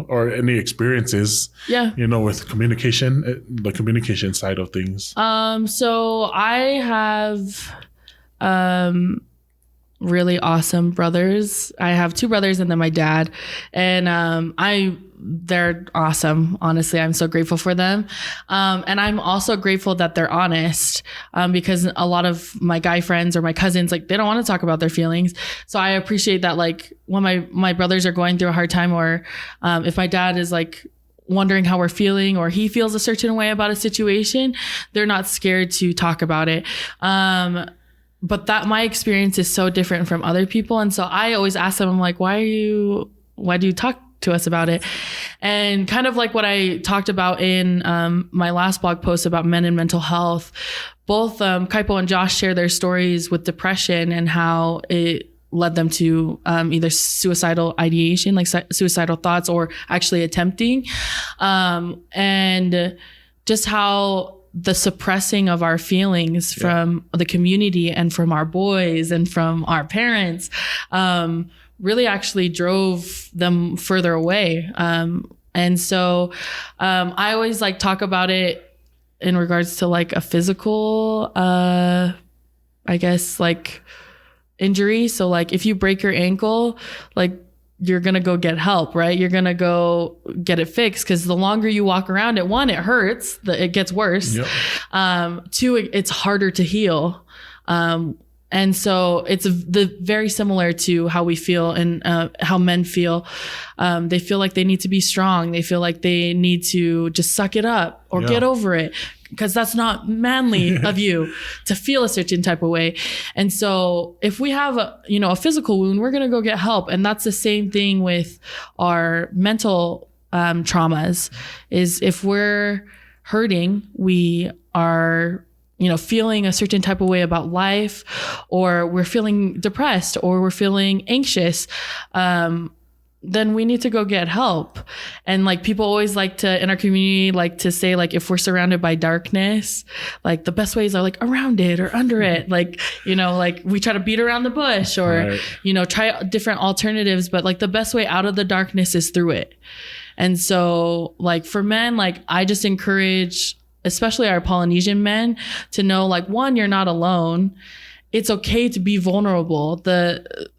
[SPEAKER 1] or any experiences, with communication, the communication side of things?
[SPEAKER 2] So I have really awesome brothers. I have 2 brothers and then my dad, and they're awesome. Honestly, I'm so grateful for them. And I'm also grateful that they're honest, because a lot of my guy friends or my cousins, like, they don't want to talk about their feelings. So I appreciate that, like, when my brothers are going through a hard time, or if my dad is like wondering how we're feeling, or he feels a certain way about a situation, they're not scared to talk about it. But that my experience is so different from other people. And so I always ask them, I'm like, why do you talk to us about it? And kind of like what I talked about in my last blog post about men and mental health, both Kaipo and Josh share their stories with depression and how it led them to either suicidal ideation, like suicidal thoughts, or actually attempting. And just how the suppressing of our feelings from the community and from our boys and from our parents really actually drove them further away. And so I always like talk about it in regards to like a physical, I guess, like injury. So like if you break your ankle, like, you're going to go get help, right? You're going to go get it fixed, because the longer you walk around it, 1, it hurts, it gets worse. 2, it's harder to heal. And so it's very similar to how we feel and how men feel. They feel like they need to be strong. They feel like they need to just suck it up or get over it, because that's not manly of you to feel a certain type of way. And so if we have a physical wound, we're going to go get help. And that's the same thing with our mental traumas, is if we're hurting, we are feeling a certain type of way about life, or we're feeling depressed, or we're feeling anxious, then we need to go get help. And like, people always like to, in our community, like to say, like, if we're surrounded by darkness, like the best ways are like around it or under it. Like, like we try to beat around the bush, or, try different alternatives, but like the best way out of the darkness is through it. And so like for men, like I just encourage, especially our Polynesian men, to know, like, 1, you're not alone. It's okay to be vulnerable.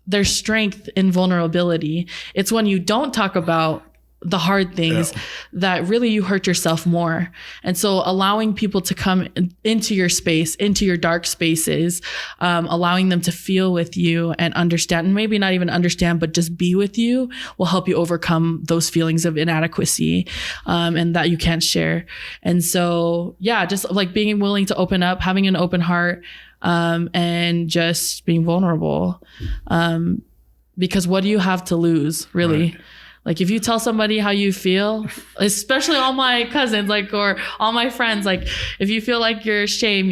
[SPEAKER 2] There's strength in vulnerability. It's when you don't talk about the hard things that really you hurt yourself more. And so allowing people to come into your space, into your dark spaces, allowing them to feel with you and understand, and maybe not even understand, but just be with you, will help you overcome those feelings of inadequacy and that you can't share. And so, just like being willing to open up, having an open heart, and just being vulnerable. Because what do you have to lose, really? Right. Like, if you tell somebody how you feel, especially all my cousins, like, or all my friends, like, if you feel like you're ashamed,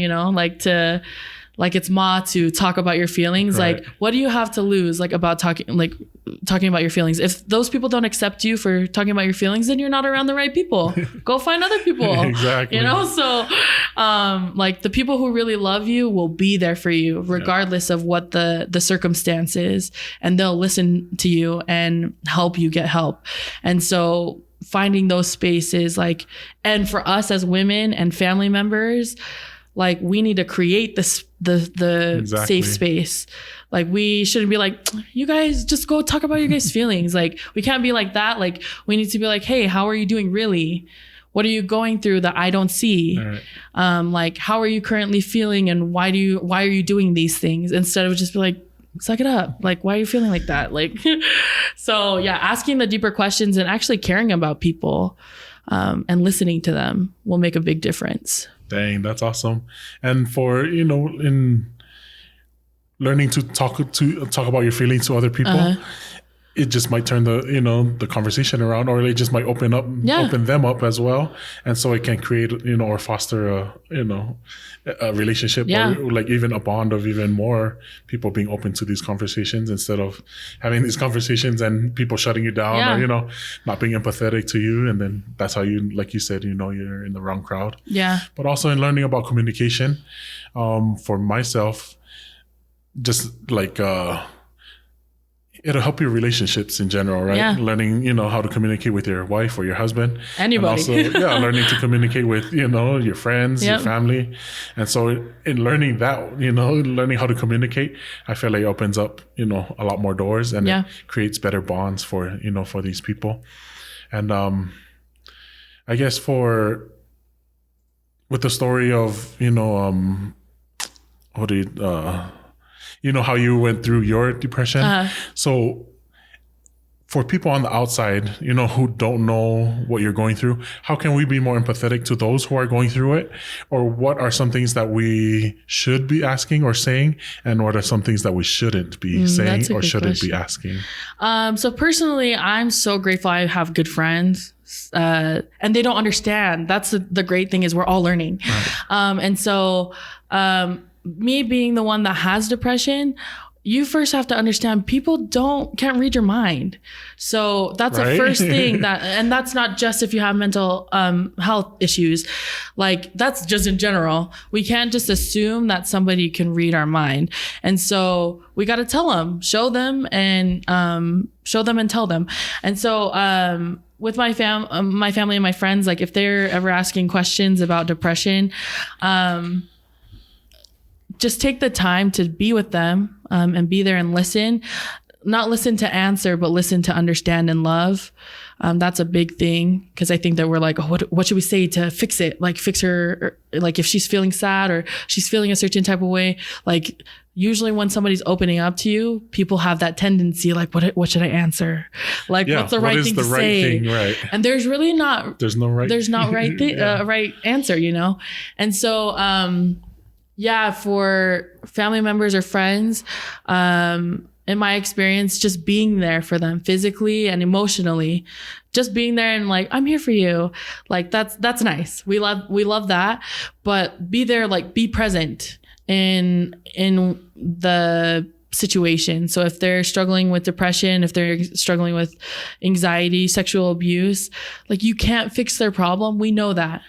[SPEAKER 2] like it's to talk about your feelings, right. Like, what do you have to lose, like, about talking about your feelings? If those people don't accept you for talking about your feelings, then you're not around the right people. Go find other people.
[SPEAKER 1] Exactly.
[SPEAKER 2] So, like, the people who really love you will be there for you, regardless of what the circumstance is, and they'll listen to you and help you get help. And so finding those spaces, like, and for us as women and family members, like, we need to create the safe space. Like, we shouldn't be like, you guys just go talk about your guys' feelings. Like, we can't be like that. Like, we need to be like, hey, how are you doing really? What are you going through that I don't see? Right. Like, how are you currently feeling, and why are you doing these things? Instead of just be like, suck it up. Like, why are you feeling like that? Like, so asking the deeper questions and actually caring about people, and listening to them will make a big difference.
[SPEAKER 1] Dang, that's awesome. And for, in learning to talk about your feelings to other people, it just might turn the conversation around, or it just might open them up as well. And so it can create, or foster a relationship, or like even a bond of even more people being open to these conversations, instead of having these conversations and people shutting you down, or, not being empathetic to you. And then that's how you, like you said, you're in the wrong crowd. Yeah. But also in learning about communication, for myself, just like, it'll help your relationships in general, right?
[SPEAKER 2] Yeah.
[SPEAKER 1] Learning, how to communicate with your wife or your husband.
[SPEAKER 2] Anybody.
[SPEAKER 1] And also, learning to communicate with, your friends, your family. And so in learning that, learning how to communicate, I feel like it opens up, a lot more doors, and it creates better bonds for, for these people. And I guess with the story of, how you went through your depression. So for people on the outside, who don't know what you're going through, how can we be more empathetic to those who are going through it? Or what are some things that we should be asking or saying? And what are some things that we shouldn't be saying or shouldn't be asking?
[SPEAKER 2] So personally, I'm so grateful I have good friends. And they don't understand. That's the great thing, is we're all learning. Right. And so me being the one that has depression, you first have to understand people can't read your mind. So that's the first thing and that's not just if you have mental health issues. Like, that's just in general. We can't just assume that somebody can read our mind. And so we got to tell them, show them and tell them. And so, with my family and my friends, like if they're ever asking questions about depression, just take the time to be with them and be there and listen. Not listen to answer, but listen to understand and love. That's a big thing, because I think that we're like, oh, what should we say to fix it? Like fix her, or, like if she's feeling sad or she's feeling a certain type of way. Like usually when somebody's opening up to you, people have that tendency like, what should I answer? Like what's the right thing to say? Right. And there's really not. There's no right. There's not right right answer, And so for family members or friends, in my experience, just being there for them physically and emotionally, just being there and like, I'm here for you. Like that's nice. We love that, but be there, like be present in the situation. So if they're struggling with depression, if they're struggling with anxiety, sexual abuse, like you can't fix their problem. We know that.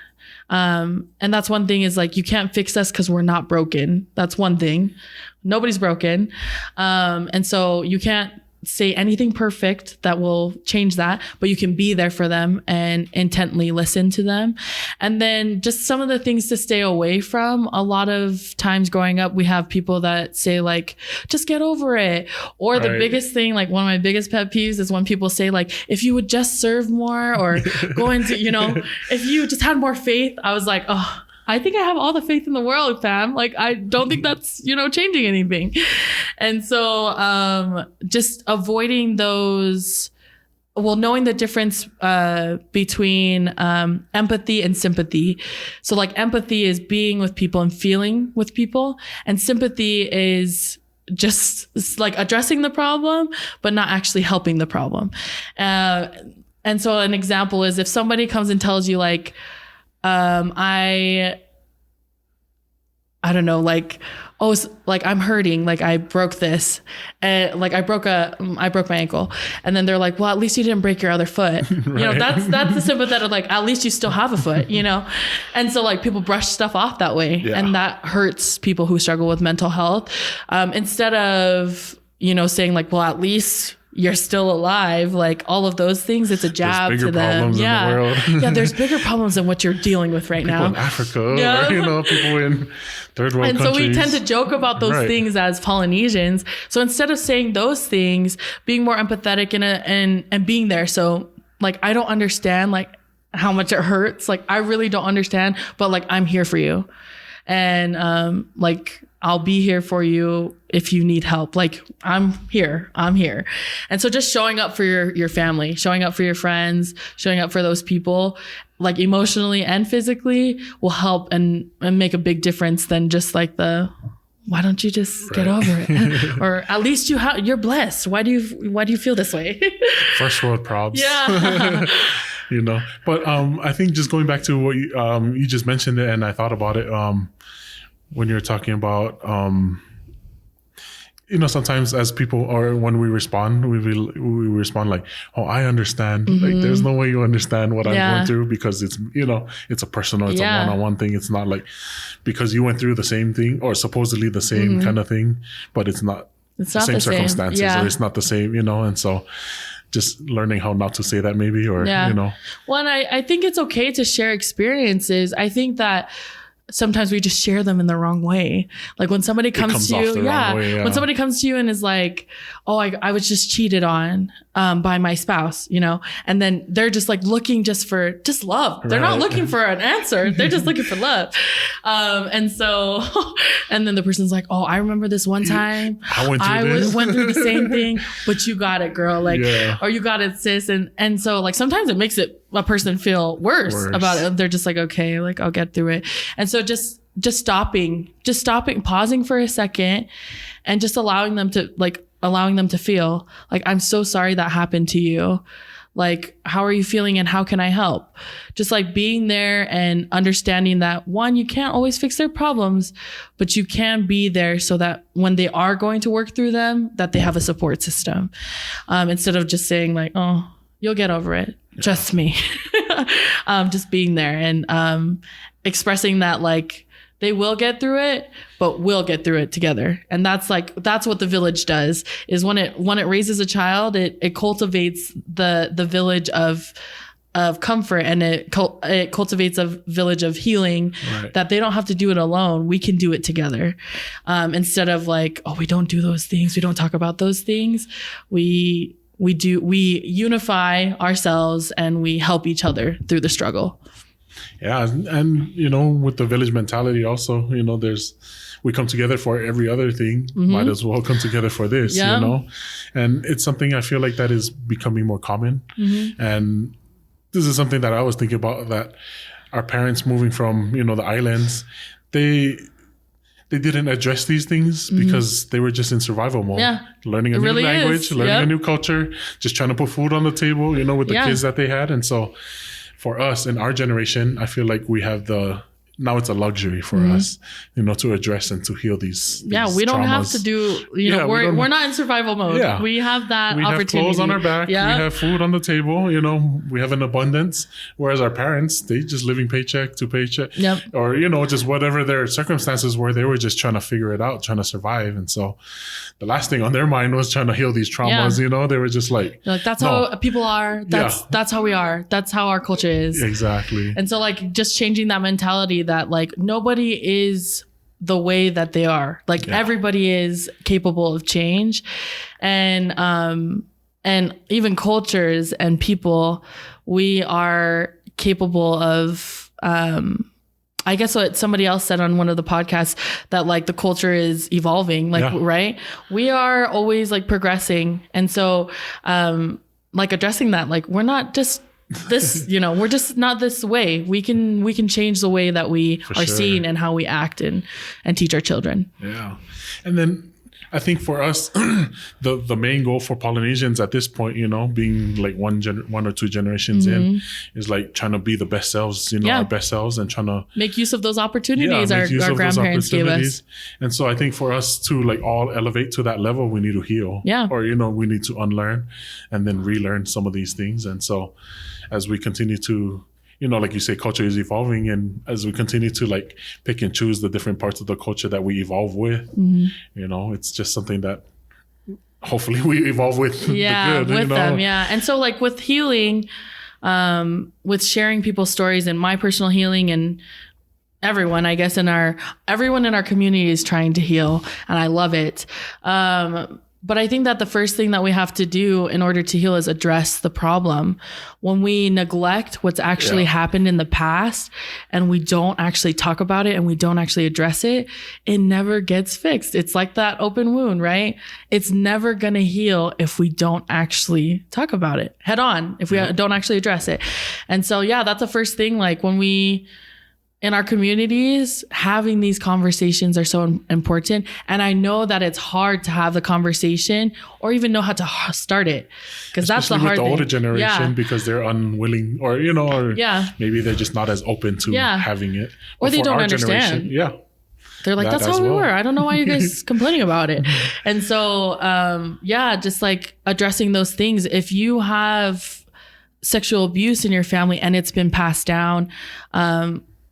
[SPEAKER 2] And that's one thing, is like, you can't fix us because we're not broken. That's one thing. Nobody's broken. And so you can't say anything perfect that will change that, but you can be there for them and intently listen to them. And then just some of the things to stay away from. A lot of times growing up, we have people that say like, just get over it. Or the biggest thing, like one of my biggest pet peeves is when people say like, if you would just serve more or go into, if you just had more faith. I was like, oh, I think I have all the faith in the world, fam. Like, I don't think that's, changing anything. And so just avoiding those, knowing the difference between empathy and sympathy. So like empathy is being with people and feeling with people. And sympathy is just like addressing the problem, but not actually helping the problem. And so an example is if somebody comes and tells you like, I don't know, like, oh, like I'm hurting, like I broke this, and like I broke my ankle, and then they're like, well, at least you didn't break your other foot. That's the sympathetic, like at least you still have a foot, and so like people brush stuff off that way, and that hurts people who struggle with mental health. Instead of saying like, well, at least you're still alive, like all of those things, it's a jab to them. There's bigger problems than what you're dealing with right now.
[SPEAKER 1] People in Africa, or, people in third world countries.
[SPEAKER 2] And so we tend to joke about those things as Polynesians. So instead of saying those things, being more empathetic and being there. So like, I don't understand like how much it hurts. Like, I really don't understand, but like, I'm here for you. And like, I'll be here for you if you need help. Like, I'm here. And so just showing up for your family, showing up for your friends, showing up for those people, like emotionally and physically, will help and make a big difference than just like why don't you just get over it? Or at least you're blessed. Why do you feel this way?
[SPEAKER 1] First world problems.
[SPEAKER 2] Yeah.
[SPEAKER 1] But I think just going back to what you just mentioned it, and I thought about it, when you're talking about, sometimes as people, or when we respond, we respond like, oh, I understand. Mm-hmm. Like, there's no way you understand what I'm going through, because it's, it's a personal, it's a one-on-one thing. It's not like because you went through the same thing or supposedly the same kind of thing, but it's not
[SPEAKER 2] It's not
[SPEAKER 1] same
[SPEAKER 2] the same
[SPEAKER 1] circumstances, or it's not the same, and so just learning how not to say that maybe, or,
[SPEAKER 2] Well, and I think it's okay to share experiences. I think that sometimes we just share them in the wrong way. Like when somebody comes to you, when somebody comes to you and is like, oh, I was just cheated on by my spouse, and then they're just like looking for love. They're not looking for an answer. They're just looking for love. And so, and then the person's like, oh, I remember this one time I went through the same thing, but you got it, girl. Like, or you got it, sis. And so like, sometimes it makes a person feel worse about it. They're just like, okay, like I'll get through it. And so just stopping, pausing for a second and just allowing them to feel like, I'm so sorry that happened to you. Like, how are you feeling and how can I help? Just like being there and understanding that, one, you can't always fix their problems, but you can be there so that when they are going to work through them, that they have a support system. Instead of just saying like, oh, you'll get over it. Trust me. Just being there and expressing that like they will get through it, but we'll get through it together. And that's what the village does, is when it raises a child, it cultivates the village of comfort, and it cultivates a village of healing, that they don't have to do it alone. We can do it together. Instead of like, oh, we don't do those things. We don't talk about those things. We unify ourselves and we help each other through the struggle.
[SPEAKER 1] Yeah. And, with the village mentality also, we come together for every other thing. Might as well come together for this, and it's something I feel like that is becoming more common. And this is something that I was thinking about, that our parents moving from, the islands, they didn't address these things because they were just in survival mode. Yeah. Learning a new language, learning a new culture, just trying to put food on the table, with the kids that they had. And so for us in our generation, I feel like we have now it's a luxury for us, to address and to heal these
[SPEAKER 2] we don't traumas. Have to do, we're not in survival mode. Yeah. We have that opportunity. We have clothes
[SPEAKER 1] on our back. Yeah. We have food on the table, we have an abundance. Whereas our parents, they just living paycheck to paycheck, or, just whatever their circumstances were, they were just trying to figure it out, trying to survive. And so the last thing on their mind was trying to heal these traumas, They were just like,
[SPEAKER 2] that's how people are. That's how we are. That's how our culture is.
[SPEAKER 1] Exactly.
[SPEAKER 2] And so like just changing that mentality that like nobody is the way that they are. Like everybody is capable of change, and even cultures and people, we are capable of, I guess what somebody else said on one of the podcasts, that like the culture is evolving, right? We are always like progressing. And so, like addressing that, like we're not just this, we're just not this way. We can change the way that we are seen and how we act and teach our children.
[SPEAKER 1] Yeah. And then I think for us, the main goal for Polynesians at this point, being like one or two generations in, is like trying to be the best selves, our best selves, and trying to
[SPEAKER 2] make use of those opportunities our grandparents gave us.
[SPEAKER 1] And so I think for us to like all elevate to that level, we need to heal.
[SPEAKER 2] Yeah.
[SPEAKER 1] Or, we need to unlearn and then relearn some of these things. And so as we continue to, like you say, culture is evolving, and as we continue to like pick and choose the different parts of the culture that we evolve with, it's just something that hopefully we evolve with.
[SPEAKER 2] Yeah,
[SPEAKER 1] the good,
[SPEAKER 2] them. Yeah. And so like with healing, with sharing people's stories and my personal healing, and everyone, I guess, everyone in our community is trying to heal, and I love it. But I think that the first thing that we have to do in order to heal is address the problem. When we neglect what's actually happened in the past and we don't actually talk about it and we don't actually address it, it never gets fixed. It's like that open wound, right? It's never going to heal if we don't actually talk about it head on, if we don't actually address it. And so, that's the first thing. Like when we, in our communities, having these conversations are so important. And I know that it's hard to have the conversation or even know how to start it, because that's the hard thing.
[SPEAKER 1] With the older generation, because they're unwilling, or, maybe they're just not as open to having it.
[SPEAKER 2] Or they don't understand. They're like, that's how we were. I don't know why you guys complaining about it. And so, just like addressing those things. If you have sexual abuse in your family and it's been passed down,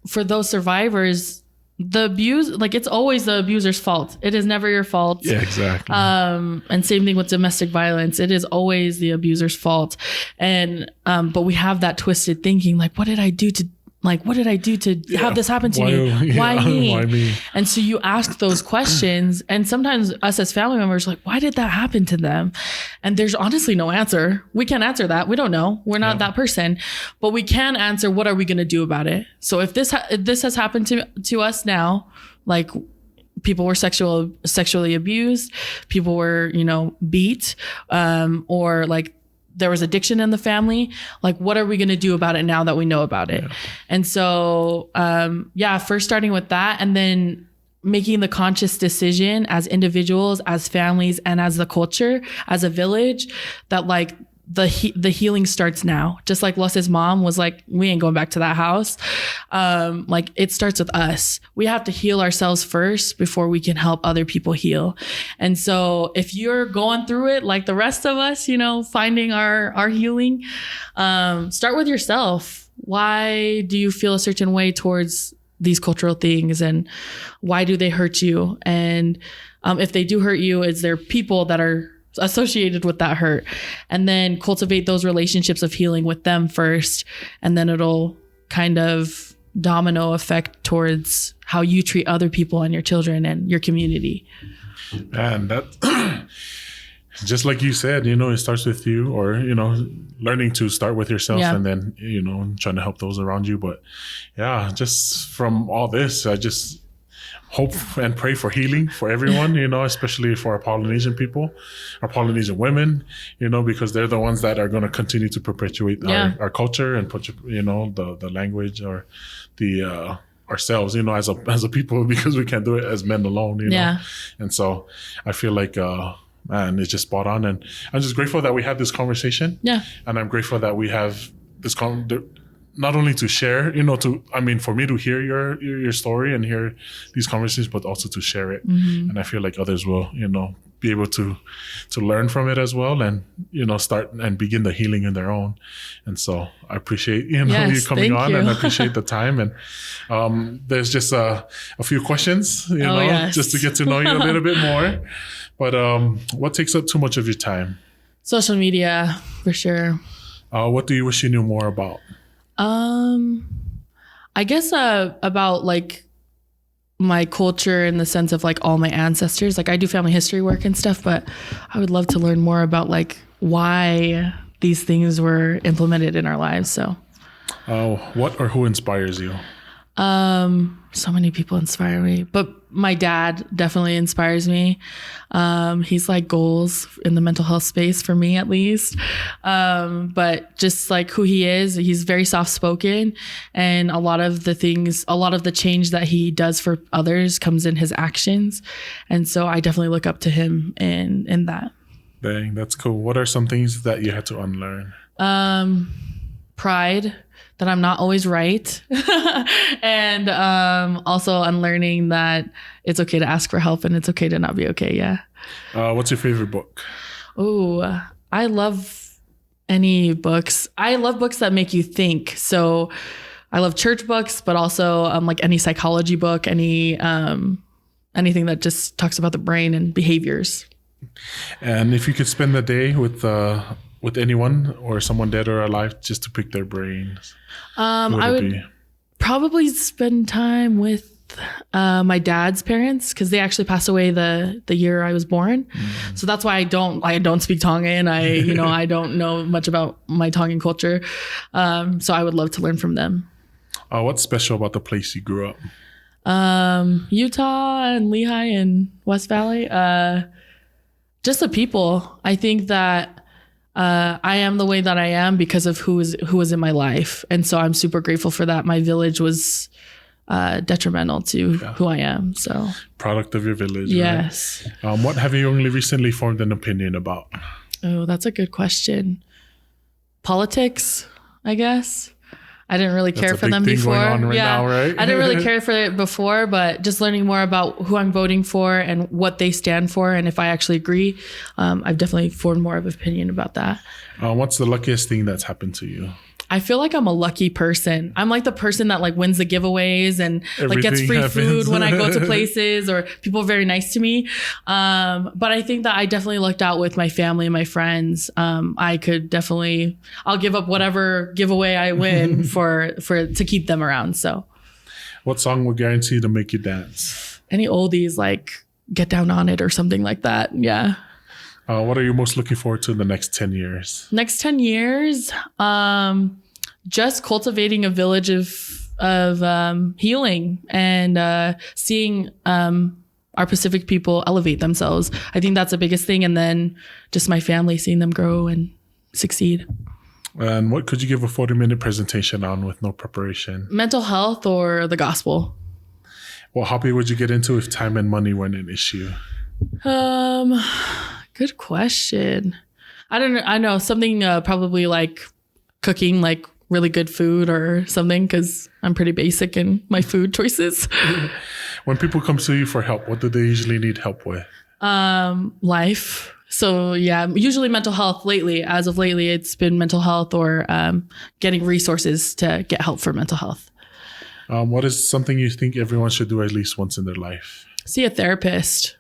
[SPEAKER 2] for those survivors, the abuse, like it's always the abuser's fault. It is never your fault.
[SPEAKER 1] Yeah, exactly.
[SPEAKER 2] And same thing with domestic violence. It is always the abuser's fault. And, but we have that twisted thinking, like, what did I do to have this happen to me? Why me?
[SPEAKER 1] Why me?
[SPEAKER 2] And so you ask those questions, and sometimes us as family members are like, why did that happen to them? And there's honestly no answer. We can't answer that. We don't know. We're not that person, but we can answer, what are we going to do about it? So if this has happened to us now, like people were sexually abused, people were, beat, or like there was addiction in the family, like what are we going to do about it now that we know about it? Yeah. And so, first starting with that, and then making the conscious decision as individuals, as families, and as the culture, as a village, that like the healing starts now. Just like Los's mom was like, we ain't going back to that house. Like it starts with us. We have to heal ourselves first before we can help other people heal. And so if you're going through it like the rest of us, finding our healing, start with yourself. Why do you feel a certain way towards these cultural things, and why do they hurt you? And if they do hurt you, is there people that are associated with that hurt? And then cultivate those relationships of healing with them first, and then it'll kind of domino effect towards how you treat other people and your children and your community.
[SPEAKER 1] And that just like you said, it starts with you, or learning to start with yourself, and then trying to help those around you. But just from all this, I just hope and pray for healing for everyone, especially for our Polynesian people, our Polynesian women, because they're the ones that are going to continue to perpetuate our culture and put, the language, or the ourselves, as a people, because we can't do it as men alone, And so I feel like, man, it's just spot on. And I'm just grateful that we had this conversation. Yeah. And I'm grateful that we have this not only to share, for me to hear your story and hear these conversations, but also to share it. Mm-hmm. And I feel like others will, be able to learn from it as well, and, start and begin the healing in their own. And so I appreciate, you coming on, and I appreciate the time. And there's just a few questions, just to get to know you a little bit more. But what takes up too much of your time?
[SPEAKER 2] Social media, for sure.
[SPEAKER 1] What do you wish you knew more about?
[SPEAKER 2] I guess about like my culture, in the sense of like all my ancestors. Like I do family history work and stuff, but I would love to learn more about like why these things were implemented in our lives. So,
[SPEAKER 1] what or who inspires you?
[SPEAKER 2] So many people inspire me, but my dad definitely inspires me. He's like goals in the mental health space for me, at least. But just like who he is, he's very soft spoken, and a lot of the change that he does for others comes in his actions. And so I definitely look up to him in that.
[SPEAKER 1] Dang, that's cool. What are some things that you had to unlearn?
[SPEAKER 2] Pride, that I'm not always right. And also unlearning that it's okay to ask for help, and it's okay to not be okay. Yeah.
[SPEAKER 1] What's your favorite book?
[SPEAKER 2] Oh, I love any books. I love books that make you think. So I love church books, but also like any psychology book, anything that just talks about the brain and behaviors.
[SPEAKER 1] And if you could spend the day with anyone, or someone dead or alive, just to pick their brains,
[SPEAKER 2] I would probably spend time with my dad's parents, because they actually passed away the year I was born. So that's why I don't speak Tongan. I don't know much about my Tongan culture. So I would love to learn from them.
[SPEAKER 1] What's special about the place you grew up?
[SPEAKER 2] Utah and Lehigh and West Valley. Just the people. I think that I am the way that I am because of who was in my life. And so I'm super grateful for that. My village was detrimental to who I am. So
[SPEAKER 1] product of your village.
[SPEAKER 2] Yes.
[SPEAKER 1] Right? What have you only recently formed an opinion about?
[SPEAKER 2] Oh, that's a good question. Politics, I guess. I didn't really care for them before.
[SPEAKER 1] Now, right?
[SPEAKER 2] I didn't really care for it before, but just learning more about who I'm voting for and what they stand for, and if I actually agree, I've definitely formed more of an opinion about that.
[SPEAKER 1] What's the luckiest thing that's happened to you?
[SPEAKER 2] I feel like I'm a lucky person. I'm like the person that like wins the giveaways and like gets free food when I go to places, or people are very nice to me. But I think that I definitely lucked out with my family and my friends. I'll give up whatever giveaway I win for to keep them around. So
[SPEAKER 1] what song would guarantee to make you dance?
[SPEAKER 2] Any oldies like Get Down on It or something like that. Yeah.
[SPEAKER 1] What are you most looking forward to in the next 10 years?
[SPEAKER 2] Next 10 years, just cultivating a village of healing and seeing our Pacific people elevate themselves. I think that's the biggest thing. And then just my family, seeing them grow and succeed.
[SPEAKER 1] And what could you give a 40-minute presentation on with no preparation?
[SPEAKER 2] Mental health or the gospel.
[SPEAKER 1] What hobby would you get into if time and money weren't an issue?
[SPEAKER 2] Good question. I know something probably like cooking, like really good food or something, because I'm pretty basic in my food choices.
[SPEAKER 1] When people come to you for help, what do they usually need help with?
[SPEAKER 2] Life. So yeah, usually mental health lately. As of lately, it's been mental health or getting resources to get help for mental health.
[SPEAKER 1] What is something you think everyone should do at least once in their life?
[SPEAKER 2] See a therapist.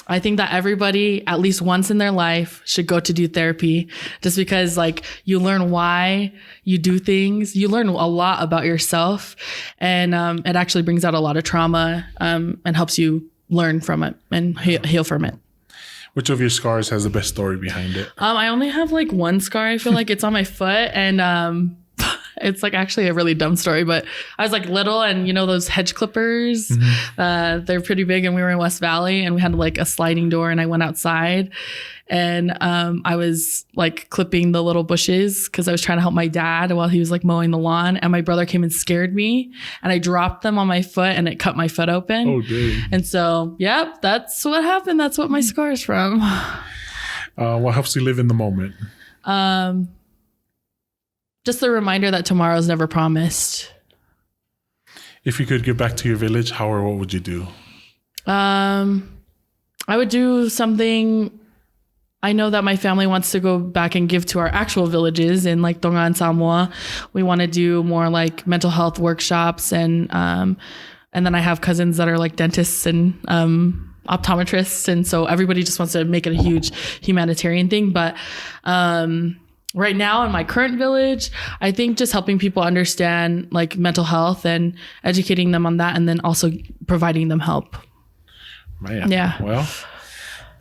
[SPEAKER 2] I think that everybody at least once in their life should go to do therapy, just because like you learn why you do things. You learn a lot about yourself, and it actually brings out a lot of trauma and helps you learn from it and heal from it.
[SPEAKER 1] Which of your scars has the best story behind it?
[SPEAKER 2] I only have like one scar. I feel like it's on my foot, and it's like actually a really dumb story, but I was like little, and you know those hedge clippers, they're pretty big, and we were in West Valley, and we had like a sliding door, and I went outside, and I was like clipping the little bushes because I was trying to help my dad while he was like mowing the lawn, and my brother came and scared me, and I dropped them on my foot, and it cut my foot open.
[SPEAKER 1] Oh, dang.
[SPEAKER 2] And so, yep, that's what happened. That's what my scar is from.
[SPEAKER 1] What helps you live in the moment?
[SPEAKER 2] Just the reminder that tomorrow is never promised.
[SPEAKER 1] If you could give back to your village, how or what would you do?
[SPEAKER 2] I would do something. I know that my family wants to go back and give to our actual villages in like Tongan and Samoan. We want to do more like mental health workshops, and then I have cousins that are like dentists and optometrists, and so everybody just wants to make it a huge humanitarian thing. But right now in my current village, I think just helping people understand like mental health and educating them on that, and then also providing them help.
[SPEAKER 1] Man,
[SPEAKER 2] yeah.
[SPEAKER 1] Well,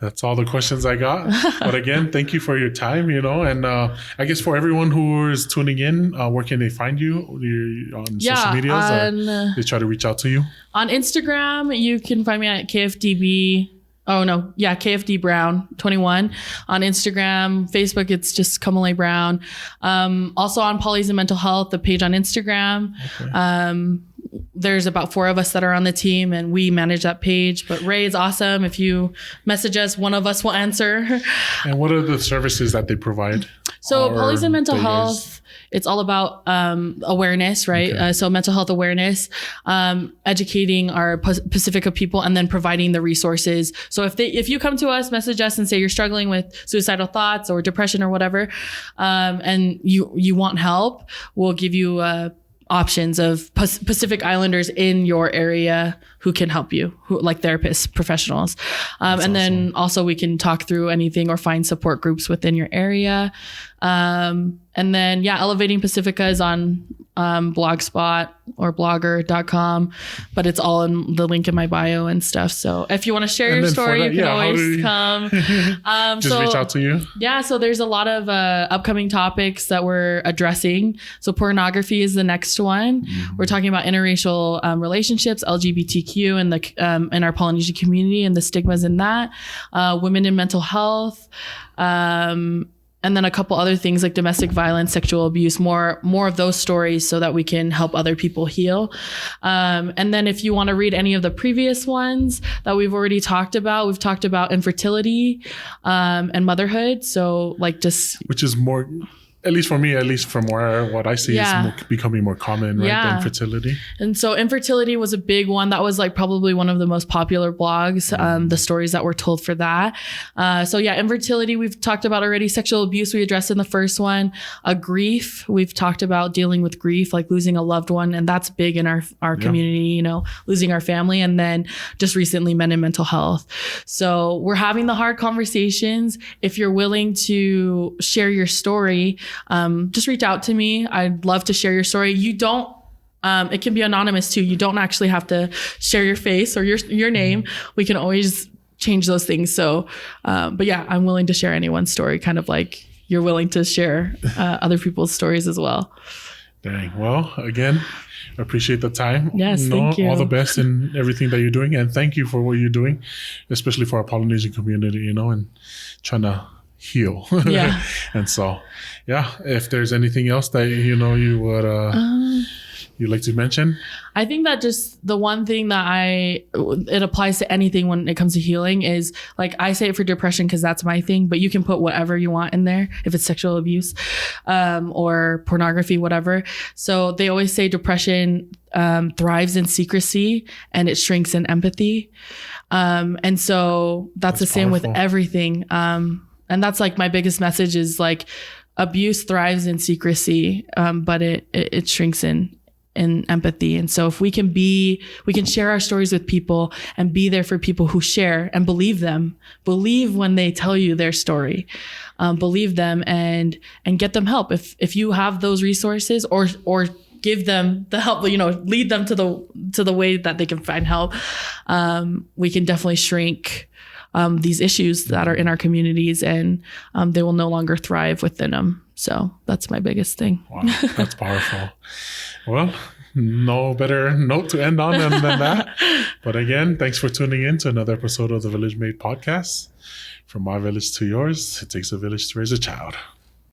[SPEAKER 1] that's all the questions I got. But again, thank you for your time, and I guess for everyone who is tuning in, where can they find you? You're on social medias, or they try to reach out to you? On
[SPEAKER 2] Instagram, you can find me at KFDB. KFD Brown 21 on Instagram. Facebook, it's just Kamalei Brown. Also on Polys and Mental Health, the page on Instagram. Okay. There's about 4 of us that are on the team, and we manage that page. But Ray is awesome. If you message us, one of us will answer.
[SPEAKER 1] And what are the services that they provide?
[SPEAKER 2] So Polys and Mental Health, it's all about awareness, right? Okay. So mental health awareness, educating our Pacifica people, and then providing the resources. So if you come to us, message us and say you're struggling with suicidal thoughts or depression or whatever, and you want help, we'll give you options of Pacific Islanders in your area who can help you, who like therapists, professionals. And awesome. Then also we can talk through anything or find support groups within your area. And then, Elevating Pacifica is on Blogspot or blogger.com, but it's all in the link in my bio and stuff. So if you want to share your story, you can always come.
[SPEAKER 1] Just reach out to you.
[SPEAKER 2] Yeah. So there's a lot of upcoming topics that we're addressing. So pornography is the next one. Mm-hmm. We're talking about interracial relationships, LGBTQ in our Polynesian community and the stigmas in that, women in mental health, and then a couple other things like domestic violence, sexual abuse, more of those stories so that we can help other people heal. And then if you want to read any of the previous ones that we've already talked about, we've talked about infertility and motherhood. So like which is more
[SPEAKER 1] at least for me, at least from what I see is becoming more common, right?
[SPEAKER 2] Yeah.
[SPEAKER 1] The infertility.
[SPEAKER 2] And so infertility was a big one. That was like probably one of the most popular blogs, the stories that were told for that. So yeah, infertility, we've talked about already. Sexual abuse, we addressed in the first one. Grief, we've talked about dealing with grief, like losing a loved one. And that's big in our community, you know, losing our family. And then just recently, men and mental health. So we're having the hard conversations. If you're willing to share your story, just reach out to me. I'd love to share your story. You don't, it can be anonymous too. You don't actually have to share your face or your name. We can always change those things. So, but yeah, I'm willing to share anyone's story, kind of like you're willing to share other people's stories as well.
[SPEAKER 1] Dang. Well, again, I appreciate the time.
[SPEAKER 2] Yes, thank you.
[SPEAKER 1] All the best in everything that you're doing. And thank you for what you're doing, especially for our Polynesian community, you know, and trying to heal.
[SPEAKER 2] Yeah.
[SPEAKER 1] And so, yeah, if there's anything else that, you know, you would you'd like to mention?
[SPEAKER 2] I think that just the one thing that it applies to anything when it comes to healing is, like, I say it for depression because that's my thing, but you can put whatever you want in there if it's sexual abuse or pornography, whatever. So they always say depression thrives in secrecy and it shrinks in empathy. And so that's the same
[SPEAKER 1] powerful.
[SPEAKER 2] with everything. And that's like my biggest message is like abuse thrives in secrecy, but it shrinks in empathy. And so if we can share our stories with people and be there for people who share and believe when they tell you their story, believe them and get them help. If you have those resources or give them the help, you know, lead them to the way that they can find help, we can definitely shrink these issues that are in our communities, and they will no longer thrive within them. So that's my biggest thing.
[SPEAKER 1] Wow, that's powerful. Well, no better note to end on than that. But again, thanks for tuning in to another episode of the Village Made podcast. From my village to yours, it takes a village to raise a child.